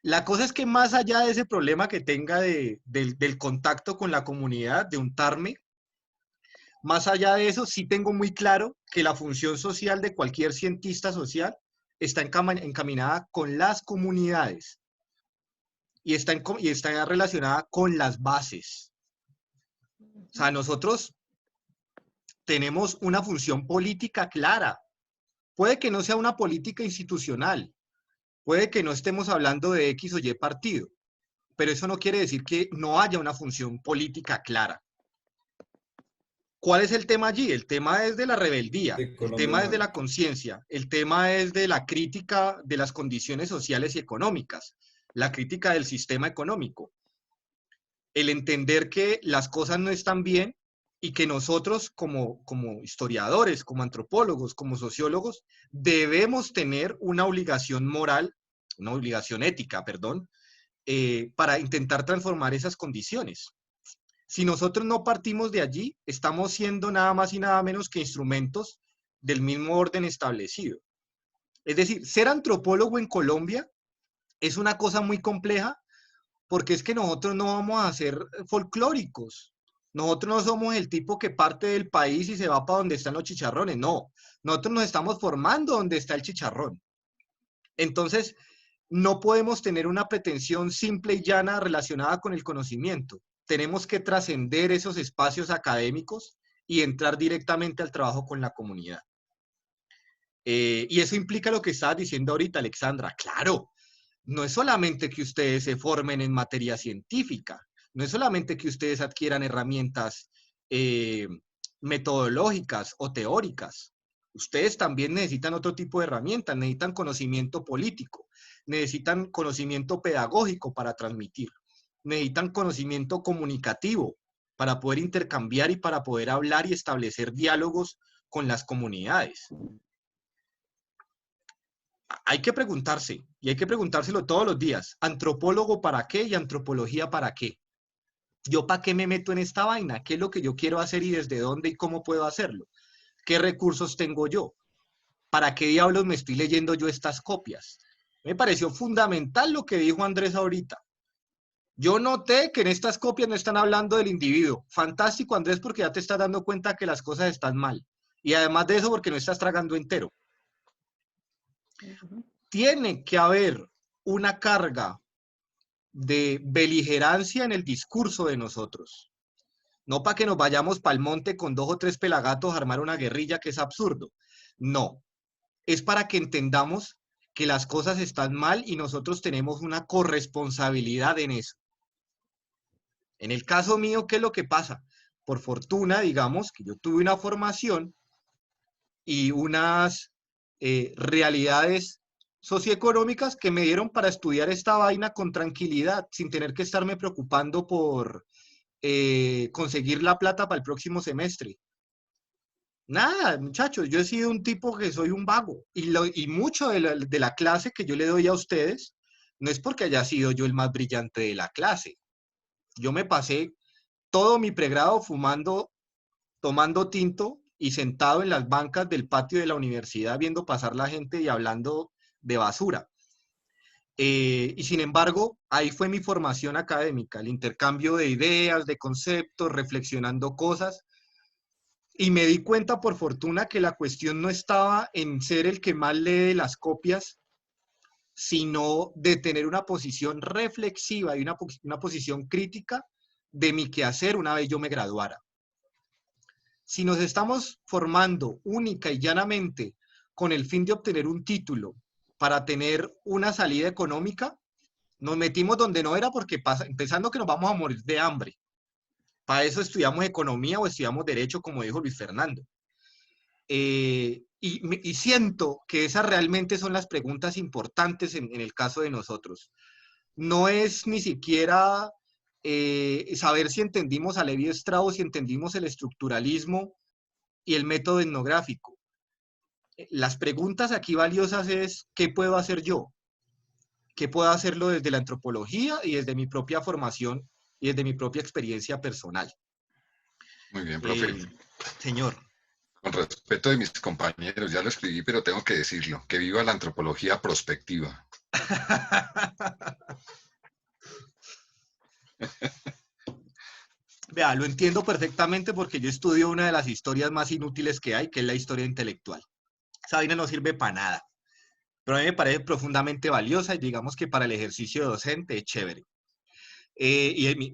La cosa es que más allá de ese problema que tenga del contacto con la comunidad, de untarme, más allá de eso, sí tengo muy claro que la función social de cualquier cientista social está encaminada con las comunidades y está relacionada con las bases. O sea, nosotros tenemos una función política clara. Puede que no sea una política institucional, puede que no estemos hablando de X o Y partido, pero eso no quiere decir que no haya una función política clara. ¿Cuál es el tema allí? El tema es de la rebeldía, el tema es de la conciencia, el tema es de la crítica de las condiciones sociales y económicas, la crítica del sistema económico, el entender que las cosas no están bien y que nosotros como historiadores, como antropólogos, como sociólogos, debemos tener una obligación moral, una obligación ética, perdón, para intentar transformar esas condiciones. Si nosotros no partimos de allí, estamos siendo nada más y nada menos que instrumentos del mismo orden establecido. Es decir, ser antropólogo en Colombia es una cosa muy compleja porque es que nosotros no vamos a ser folclóricos. Nosotros no somos el tipo que parte del país y se va para donde están los chicharrones, no. Nosotros nos estamos formando donde está el chicharrón. Entonces, no podemos tener una pretensión simple y llana relacionada con el conocimiento. Tenemos que trascender esos espacios académicos y entrar directamente al trabajo con la comunidad. Y eso implica lo que estabas diciendo ahorita, Alexandra. Claro, no es solamente que ustedes se formen en materia científica, no es solamente que ustedes adquieran herramientas metodológicas o teóricas. Ustedes también necesitan otro tipo de herramientas, necesitan conocimiento político, necesitan conocimiento pedagógico para transmitir, necesitan conocimiento comunicativo para poder intercambiar y para poder hablar y establecer diálogos con las comunidades. Hay que preguntarse, y hay que preguntárselo todos los días, ¿antropólogo para qué y antropología para qué? ¿Yo para qué me meto en esta vaina? ¿Qué es lo que yo quiero hacer y desde dónde y cómo puedo hacerlo? ¿Qué recursos tengo yo? ¿Para qué diablos me estoy leyendo yo estas copias? Me pareció fundamental lo que dijo Andrés ahorita. Yo noté que en estas copias no están hablando del individuo. Fantástico, Andrés, porque ya te estás dando cuenta que las cosas están mal. Y además de eso, porque no estás tragando entero. Tiene que haber una carga de beligerancia en el discurso de nosotros. No para que nos vayamos para el monte con 2 o 3 pelagatos a armar una guerrilla, que es absurdo. No. Es para que entendamos que las cosas están mal y nosotros tenemos una corresponsabilidad en eso. En el caso mío, ¿qué es lo que pasa? Por fortuna, digamos, que yo tuve una formación y unas realidades socioeconómicas que me dieron para estudiar esta vaina con tranquilidad, sin tener que estarme preocupando por conseguir la plata para el próximo semestre. Nada, muchachos, yo he sido un tipo que soy un vago. Y mucho de la clase que yo le doy a ustedes no es porque haya sido yo el más brillante de la clase. Yo me pasé todo mi pregrado fumando, tomando tinto y sentado en las bancas del patio de la universidad viendo pasar la gente y hablando de basura. Y sin embargo, ahí fue mi formación académica, el intercambio de ideas, de conceptos, reflexionando cosas. Y me di cuenta, por fortuna, que la cuestión no estaba en ser el que más lee las copias, sino de tener una posición reflexiva y una posición crítica de mi quehacer una vez yo me graduara. Si nos estamos formando única y llanamente con el fin de obtener un título para tener una salida económica, nos metimos donde no era porque pensando que nos vamos a morir de hambre. Para eso estudiamos economía o estudiamos derecho, como dijo Luis Fernando. Y siento que esas realmente son las preguntas importantes en el caso de nosotros. No es ni siquiera saber si entendimos a Levi Strauss, si entendimos el estructuralismo y el método etnográfico. Las preguntas aquí valiosas es, ¿qué puedo hacer yo? ¿Qué puedo hacerlo desde la antropología y desde mi propia formación y desde mi propia experiencia personal? Muy bien, profe. Señor. Con respeto de mis compañeros, ya lo escribí, pero tengo que decirlo, que viva la antropología prospectiva. Vea, lo entiendo perfectamente porque yo estudio una de las historias más inútiles que hay, que es la historia intelectual. Esa vaina no sirve para nada, pero a mí me parece profundamente valiosa y digamos que para el ejercicio docente es chévere.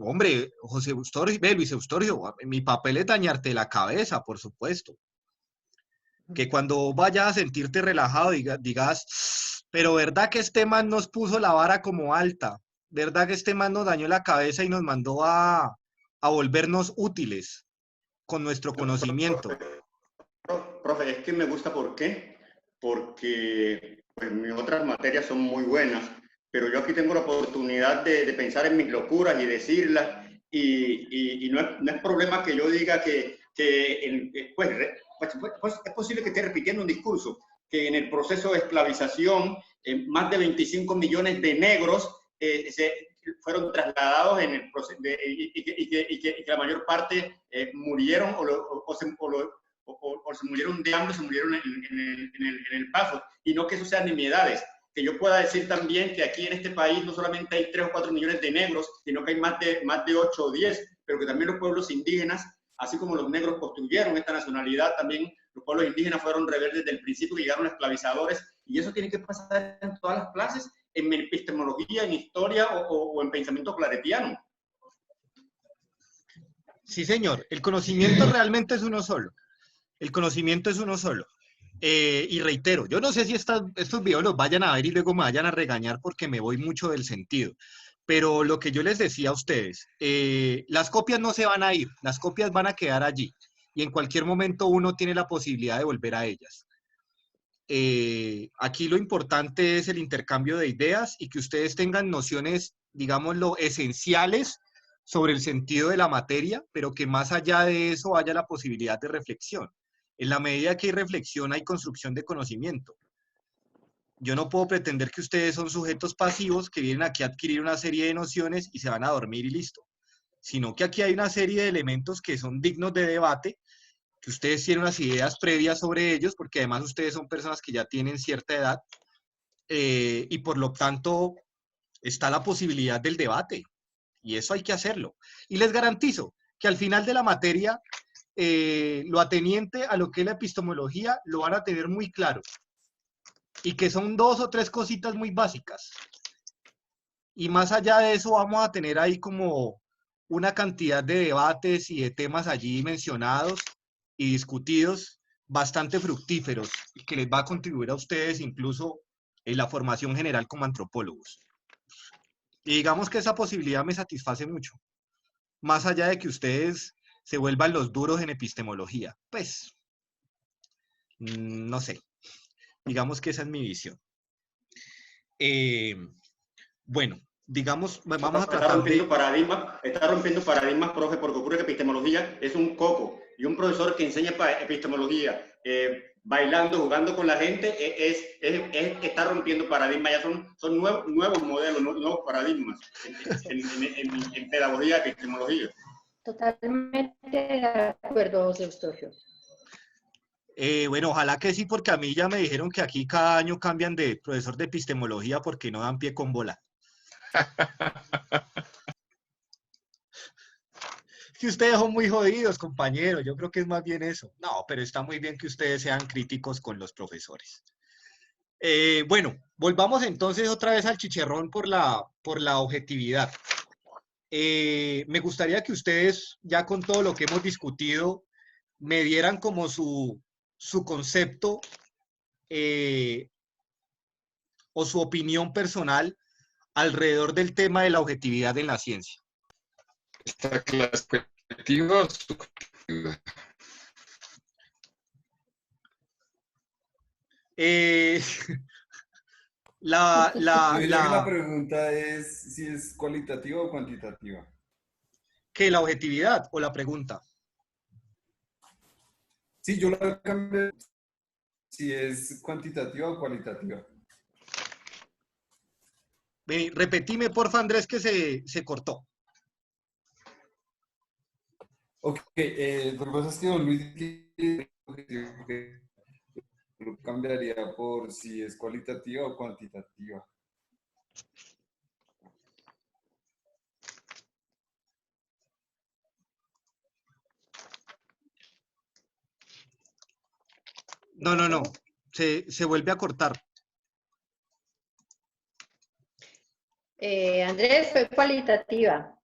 Hombre, José Eustorio, Luis Eustorio, mi papel es dañarte la cabeza, por supuesto. Que cuando vayas a sentirte relajado digas, pero ¿verdad que este man nos puso la vara como alta? ¿Verdad que este man nos dañó la cabeza y nos mandó a volvernos útiles con nuestro conocimiento? Profe, es que me gusta, ¿por qué? Porque pues, mis otras materias son muy buenas, pero yo aquí tengo la oportunidad de pensar en mis locuras y decirlas, y no es problema que yo diga que pues es posible que esté repitiendo un discurso, que en el proceso de esclavización más de 25 millones de negros fueron trasladados en el proceso y que la mayor parte murieron o se murieron de hambre, se murieron en el paso, y no que eso sean nimiedades. Que yo pueda decir también que aquí en este país no solamente hay 3 o 4 millones de negros, sino que hay más de 8 o 10, pero que también los pueblos indígenas, así como los negros construyeron esta nacionalidad, también los pueblos indígenas fueron rebeldes desde el principio, que llegaron esclavizadores, y eso tiene que pasar en todas las clases, en epistemología, en historia o en pensamiento claretiano. Sí, señor. El conocimiento realmente es uno solo. El conocimiento es uno solo. Y reitero, yo no sé si estos videos los vayan a ver y luego me vayan a regañar porque me voy mucho del sentido. Pero lo que yo les decía a ustedes, las copias no se van a ir, las copias van a quedar allí. Y en cualquier momento uno tiene la posibilidad de volver a ellas. Aquí lo importante es el intercambio de ideas y que ustedes tengan nociones, digámoslo, esenciales sobre el sentido de la materia, pero que más allá de eso haya la posibilidad de reflexión. En la medida que hay reflexión, hay construcción de conocimiento. Yo no puedo pretender que ustedes son sujetos pasivos que vienen aquí a adquirir una serie de nociones y se van a dormir y listo. Sino que aquí hay una serie de elementos que son dignos de debate, que ustedes tienen unas ideas previas sobre ellos, porque además ustedes son personas que ya tienen cierta edad, y por lo tanto está la posibilidad del debate. Y eso hay que hacerlo. Y les garantizo que al final de la materia, lo ateniente a lo que es la epistemología, lo van a tener muy claro. Y que son 2 o 3 cositas muy básicas. Y más allá de eso, vamos a tener ahí como una cantidad de debates y de temas allí mencionados y discutidos bastante fructíferos, y que les va a contribuir a ustedes incluso en la formación general como antropólogos. Y digamos que esa posibilidad me satisface mucho, más allá de que ustedes se vuelvan los duros en epistemología. Pues, no sé, digamos que esa es mi visión. Bueno, digamos, vamos a tratar Está rompiendo paradigmas, profe, porque ocurre que epistemología es un coco, y un profesor que enseña epistemología bailando, jugando con la gente, está rompiendo paradigmas, ya son nuevos modelos, nuevos paradigmas en pedagogía, epistemología. Totalmente de acuerdo, José Eustorgio. Bueno, ojalá que sí, porque a mí ya me dijeron que aquí cada año cambian de profesor de epistemología porque no dan pie con bola. Que ustedes son muy jodidos, compañeros. Yo creo que es más bien eso. No, pero está muy bien que ustedes sean críticos con los profesores. Bueno, volvamos entonces otra vez al chicharrón por la objetividad. Me gustaría que ustedes, ya con todo lo que hemos discutido, me dieran como su concepto o su opinión personal alrededor del tema de la objetividad en la ciencia. ¿Está clase objetiva o subjetiva? La pregunta es si es cualitativa o cuantitativa. ¿Qué, la objetividad o la pregunta? Sí, yo la cambié. Si es cuantitativa o cualitativa. Vení, repetime, porfa, Andrés, que se cortó. Ok, lo que pasa es que don Luis lo cambiaría por si es cualitativa o cuantitativa. No. Se vuelve a cortar. Andrés, fue cualitativa.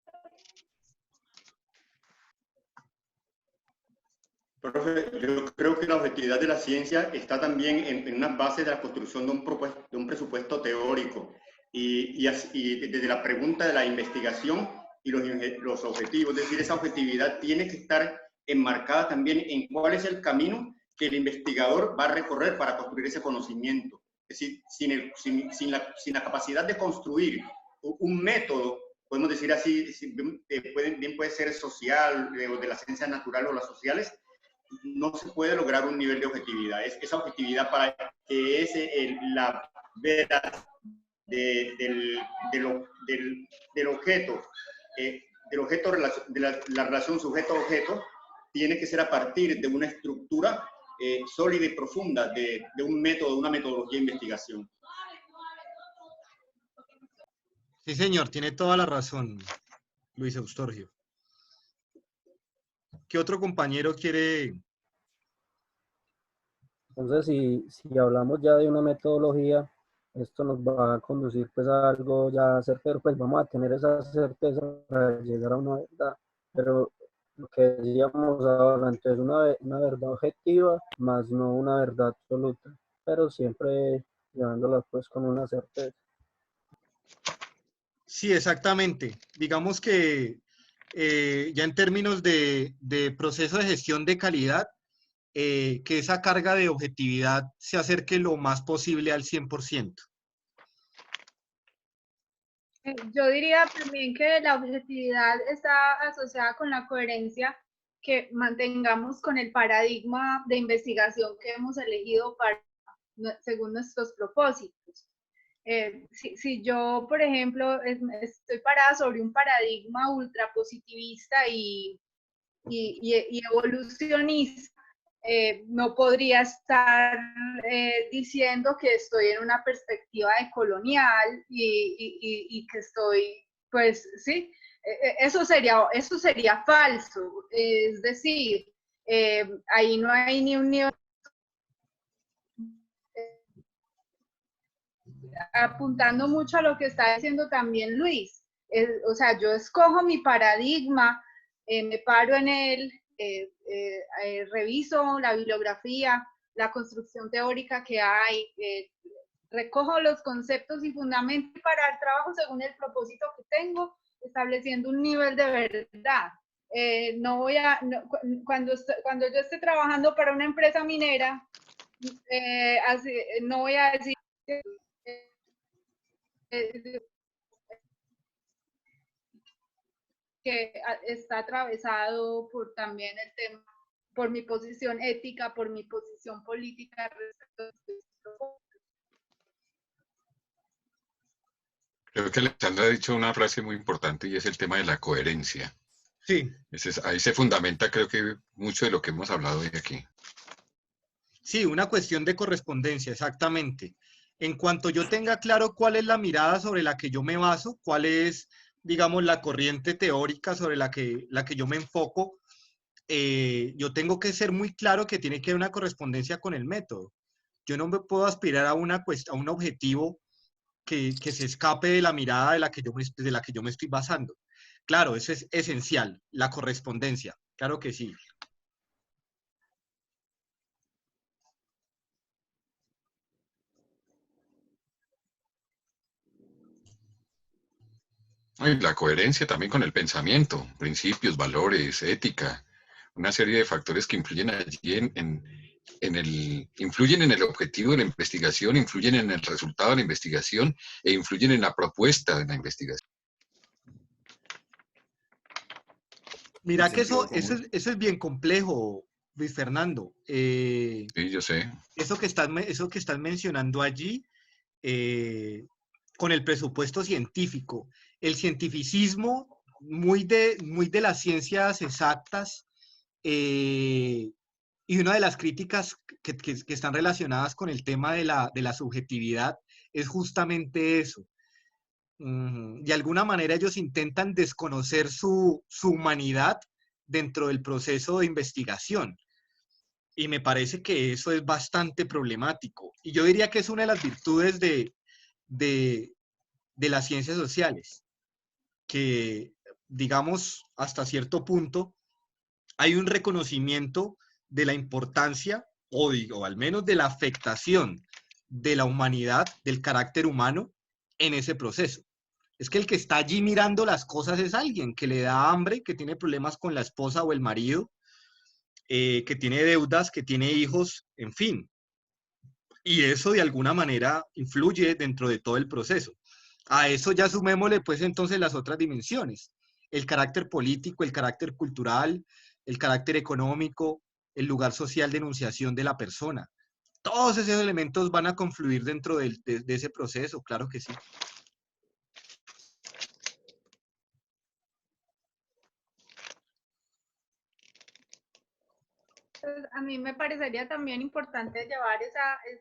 Profe, yo creo que la objetividad de la ciencia está también en una base de la construcción de un presupuesto teórico y desde la pregunta de la investigación y los objetivos. Es decir, esa objetividad tiene que estar enmarcada también en cuál es el camino que el investigador va a recorrer para construir ese conocimiento. Es decir, sin la capacidad de construir un método, podemos decir así, bien puede ser social, o de la ciencia natural o las sociales, no se puede lograr un nivel de objetividad. Esa objetividad para que es la veraz del objeto, de la relación sujeto-objeto, tiene que ser a partir de una estructura sólida y profunda de un método, de una metodología de investigación. Sí, señor, tiene toda la razón, Luis Eustorgio. ¿Qué otro compañero quiere? Entonces, si hablamos ya de una metodología, esto nos va a conducir pues a algo ya certero, pues vamos a tener esa certeza para llegar a una verdad. Pero lo que decíamos ahora, entonces una verdad objetiva, más no una verdad absoluta, pero siempre llevándola pues con una certeza. Sí, exactamente. Digamos que ya en términos de proceso de gestión de calidad, que esa carga de objetividad se acerque lo más posible al 100%. Yo diría también que la objetividad está asociada con la coherencia que mantengamos con el paradigma de investigación que hemos elegido según nuestros propósitos. Si yo, por ejemplo, estoy parada sobre un paradigma ultrapositivista y evolucionista, no podría estar diciendo que estoy en una perspectiva de colonial y que estoy, pues sí, eso sería falso. Es decir, ahí no hay ni un nivel. Apuntando mucho a lo que está diciendo también Luis. O sea, yo escojo mi paradigma, me paro en él, reviso la bibliografía, la construcción teórica que hay, recojo los conceptos y fundamentos para el trabajo según el propósito que tengo, estableciendo un nivel de verdad. No voy a, no, cuando yo esté trabajando para una empresa minera, no voy a decir que está atravesado por también el tema, por mi posición ética, por mi posición política respecto a esto. Creo que Alexandra ha dicho una frase muy importante y es el tema de la coherencia. Sí. Ahí se fundamenta, creo que mucho de lo que hemos hablado hoy aquí. Sí, una cuestión de correspondencia, exactamente. En cuanto yo tenga claro cuál es la mirada sobre la que yo me baso, cuál es, digamos, la corriente teórica sobre la que yo me enfoco, yo tengo que ser muy claro que tiene que haber una correspondencia con el método. Yo no me puedo aspirar a un objetivo que se escape de la mirada de la que yo me estoy basando. Claro, eso es esencial, la correspondencia, claro que sí. Y la coherencia también con el pensamiento, principios, valores, ética, una serie de factores que influyen allí influyen en el objetivo de la investigación, influyen en el resultado de la investigación e influyen en la propuesta de la investigación. Mira que eso es bien complejo, Luis Fernando. Sí, yo sé. Eso que estás mencionando allí, con el presupuesto científico, el cientificismo muy de las ciencias exactas, y una de las críticas que están relacionadas con el tema de la subjetividad es justamente eso. De alguna manera ellos intentan desconocer su humanidad dentro del proceso de investigación. Y me parece que eso es bastante problemático. Y yo diría que es una de las virtudes de las ciencias sociales, que, digamos, hasta cierto punto, hay un reconocimiento de la importancia, o al menos de la afectación de la humanidad, del carácter humano, en ese proceso. Es que el que está allí mirando las cosas es alguien que le da hambre, que tiene problemas con la esposa o el marido, que tiene deudas, que tiene hijos, en fin. Y eso de alguna manera influye dentro de todo el proceso. A eso ya sumémosle pues entonces las otras dimensiones, el carácter político, el carácter cultural, el carácter económico, el lugar social de enunciación de la persona. Todos esos elementos van a confluir dentro de ese proceso, claro que sí. A mí me parecería también importante llevar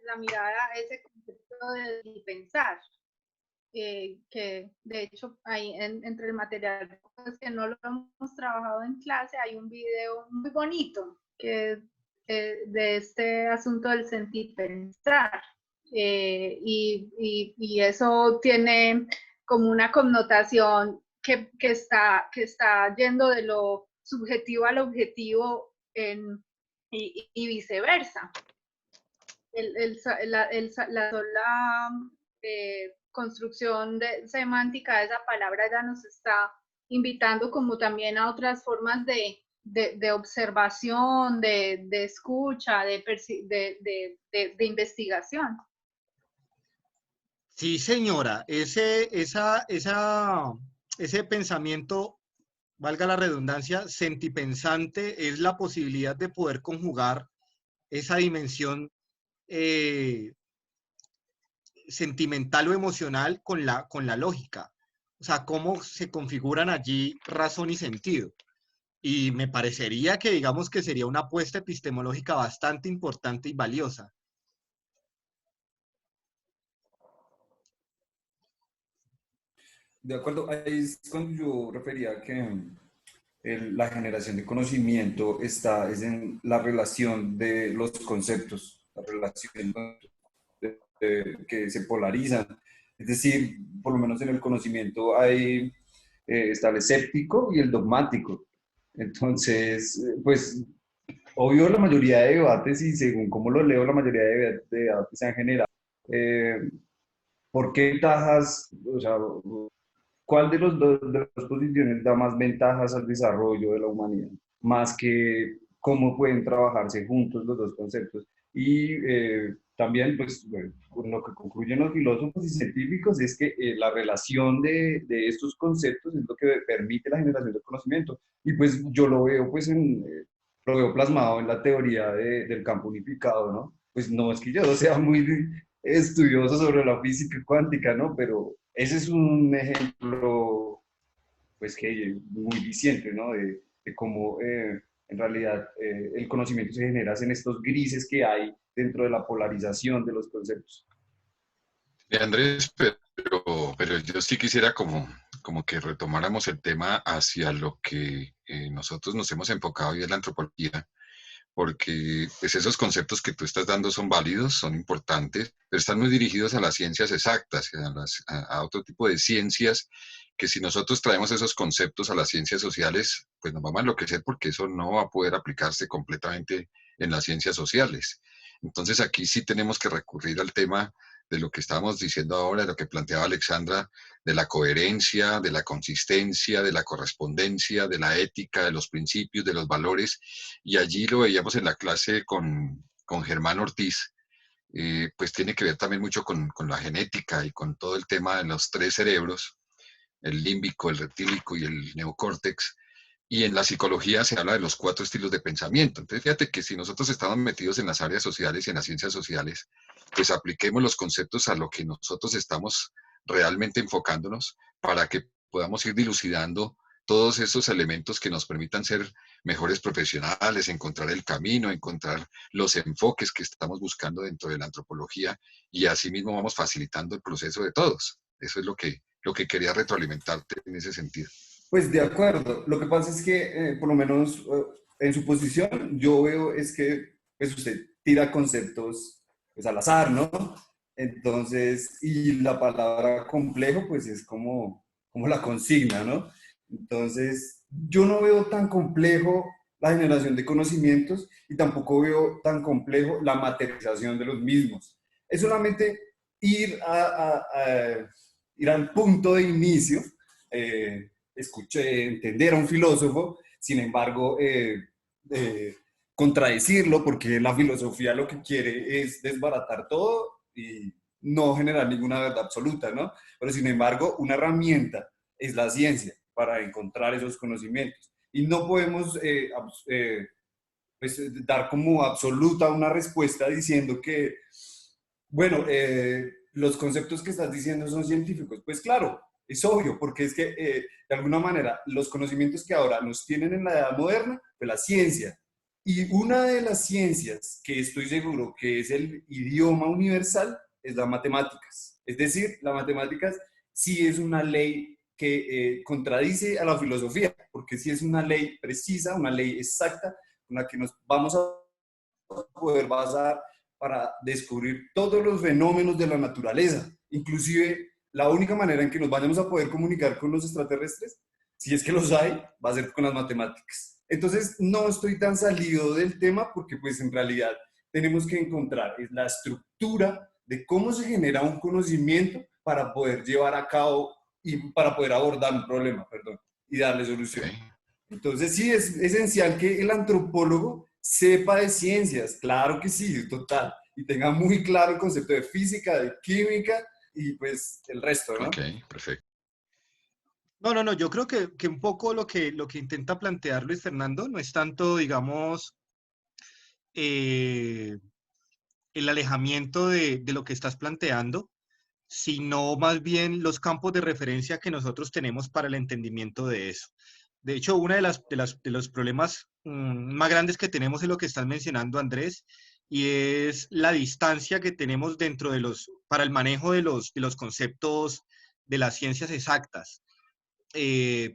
la mirada a ese concepto de pensar. que de hecho ahí entre el material pues, que no lo hemos trabajado en clase, hay un video muy bonito que de este asunto del sentir pensar. Y eso tiene como una connotación que está yendo de lo subjetivo al objetivo y viceversa. La sola construcción semántica de esa palabra ya nos está invitando como también a otras formas de observación, de escucha, de investigación. Sí, señora, ese pensamiento, valga la redundancia, sentipensante, es la posibilidad de poder conjugar esa dimensión sentimental o emocional con la lógica. O sea, cómo se configuran allí razón y sentido. Y me parecería que, digamos, que sería una apuesta epistemológica bastante importante y valiosa. De acuerdo, ahí es cuando yo refería que la generación de conocimiento es en la relación de los conceptos, la relación que se polarizan. Es decir, por lo menos en el conocimiento está el escéptico y el dogmático. Entonces, pues, obvio, la mayoría de debates, y según cómo lo leo, la mayoría de debates se han generado. ¿Por qué ventajas, o sea, cuál de las dos posiciones da más ventajas al desarrollo de la humanidad? Más que cómo pueden trabajarse juntos los dos conceptos. Y también, pues, con lo que concluyen los filósofos y científicos es que la relación de estos conceptos es lo que permite la generación de conocimiento. Y pues yo lo veo, pues, lo veo plasmado en la teoría del campo unificado, ¿no? Pues no es que yo sea muy estudioso sobre la física cuántica, ¿no? Pero ese es un ejemplo, pues, que muy diciente, ¿no? De cómo en realidad el conocimiento se genera en estos grises que hay dentro de la polarización de los conceptos. Andrés, pero yo sí quisiera como que retomáramos el tema hacia lo que nosotros nos hemos enfocado y es la antropología, porque pues, esos conceptos que tú estás dando son válidos, son importantes, pero están muy dirigidos a las ciencias exactas, a otro tipo de ciencias, que si nosotros traemos esos conceptos a las ciencias sociales, pues nos vamos a enloquecer porque eso no va a poder aplicarse completamente en las ciencias sociales. Entonces aquí sí tenemos que recurrir al tema de lo que estábamos diciendo ahora, de lo que planteaba Alexandra, de la coherencia, de la consistencia, de la correspondencia, de la ética, de los principios, de los valores, y allí lo veíamos en la clase con Germán Ortiz, pues tiene que ver también mucho con la genética y con todo el tema de los tres cerebros, el límbico, el reptílico y el neocórtex. Y en la psicología se habla de los 4 estilos de pensamiento. Entonces, fíjate que si nosotros estamos metidos en las áreas sociales y en las ciencias sociales, pues apliquemos los conceptos a lo que nosotros estamos realmente enfocándonos para que podamos ir dilucidando todos esos elementos que nos permitan ser mejores profesionales, encontrar el camino, encontrar los enfoques que estamos buscando dentro de la antropología y así mismo vamos facilitando el proceso de todos. Eso es lo que quería retroalimentarte en ese sentido. Pues de acuerdo. Lo que pasa es que, por lo menos en su posición, yo veo es que pues, usted tira conceptos pues, al azar, ¿no? Entonces, y la palabra complejo, pues es como la consigna, ¿no? Entonces, yo no veo tan complejo la generación de conocimientos y tampoco veo tan complejo la materialización de los mismos. Es solamente ir al punto de inicio, entender a un filósofo, sin embargo, contradecirlo, porque la filosofía lo que quiere es desbaratar todo y no generar ninguna verdad absoluta, ¿no? Pero sin embargo, una herramienta es la ciencia para encontrar esos conocimientos. Y no podemos pues, dar como absoluta una respuesta diciendo que, bueno, los conceptos que estás diciendo son científicos. Pues claro, es obvio, porque es que de alguna manera los conocimientos que ahora nos tienen en la edad moderna, pues la ciencia. Y una de las ciencias que estoy seguro que es el idioma universal es las matemáticas. Es decir, las matemáticas sí es una ley que contradice a la filosofía, porque sí es una ley precisa, una ley exacta, con la que nos vamos a poder basar para descubrir todos los fenómenos de la naturaleza. Inclusive, la única manera en que nos vayamos a poder comunicar con los extraterrestres, si es que los hay, va a ser con las matemáticas. Entonces, no estoy tan salido del tema porque, pues, en realidad tenemos que encontrar la estructura de cómo se genera un conocimiento para poder llevar a cabo y para poder abordar un problema, perdón, y darle solución. Entonces, sí, es esencial que el antropólogo sepa de ciencias, claro que sí, total, y tenga muy claro el concepto de física, de química y pues el resto, ¿no? Ok, perfecto. No, yo creo que un poco lo que intenta plantear Luis Fernando no es tanto, digamos, el alejamiento de lo que estás planteando, sino más bien los campos de referencia que nosotros tenemos para el entendimiento de eso. De hecho, uno de los problemas más grandes que tenemos es lo que estás mencionando, Andrés, y es la distancia que tenemos dentro de para el manejo de los conceptos de las ciencias exactas.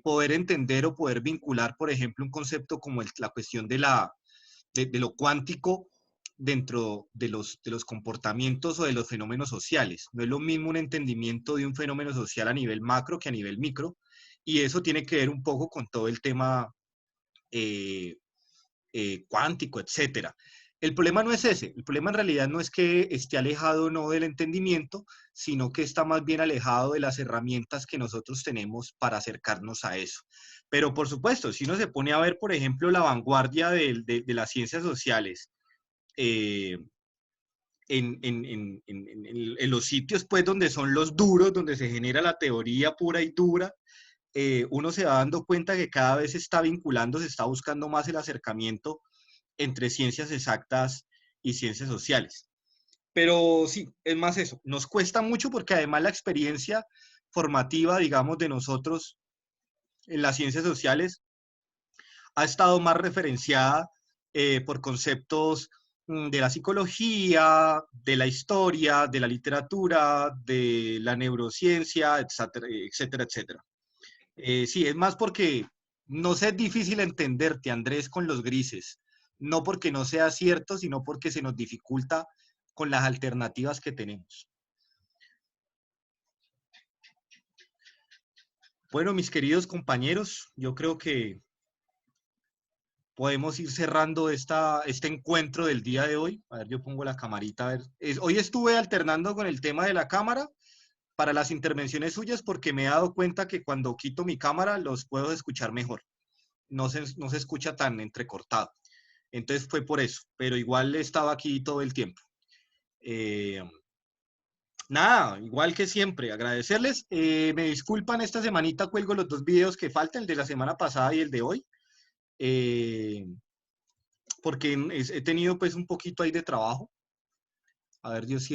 Poder entender o poder vincular, por ejemplo, un concepto como la cuestión de lo cuántico dentro de los comportamientos o de los fenómenos sociales. No es lo mismo un entendimiento de un fenómeno social a nivel macro que a nivel micro, y eso tiene que ver un poco con todo el tema cuántico, etcétera. El problema no es ese, el problema en realidad no es que esté alejado o no del entendimiento, sino que está más bien alejado de las herramientas que nosotros tenemos para acercarnos a eso. Pero por supuesto, si uno se pone a ver, por ejemplo, la vanguardia de las ciencias sociales, en los sitios pues donde son los duros, donde se genera la teoría pura y dura, uno se va dando cuenta que cada vez se está vinculando, se está buscando más el acercamiento entre ciencias exactas y ciencias sociales. Pero sí, es más eso, nos cuesta mucho porque además la experiencia formativa, digamos, de nosotros en las ciencias sociales ha estado más referenciada por conceptos de la psicología, de la historia, de la literatura, de la neurociencia, etcétera, etcétera, etcétera. Sí, es más porque no es difícil entenderte, Andrés, con los grises. No porque no sea cierto, sino porque se nos dificulta con las alternativas que tenemos. Bueno, mis queridos compañeros, yo creo que podemos ir cerrando este encuentro del día de hoy. A ver, yo pongo la camarita. A ver. Hoy estuve alternando con el tema de la cámara para las intervenciones suyas porque me he dado cuenta que cuando quito mi cámara los puedo escuchar mejor. No se escucha tan entrecortado. Entonces fue por eso, pero igual estaba aquí todo el tiempo. Nada, igual que siempre, agradecerles. Me disculpan, esta semanita cuelgo los 2 videos que faltan, el de la semana pasada y el de hoy. Porque he tenido pues un poquito ahí de trabajo. A ver, Dios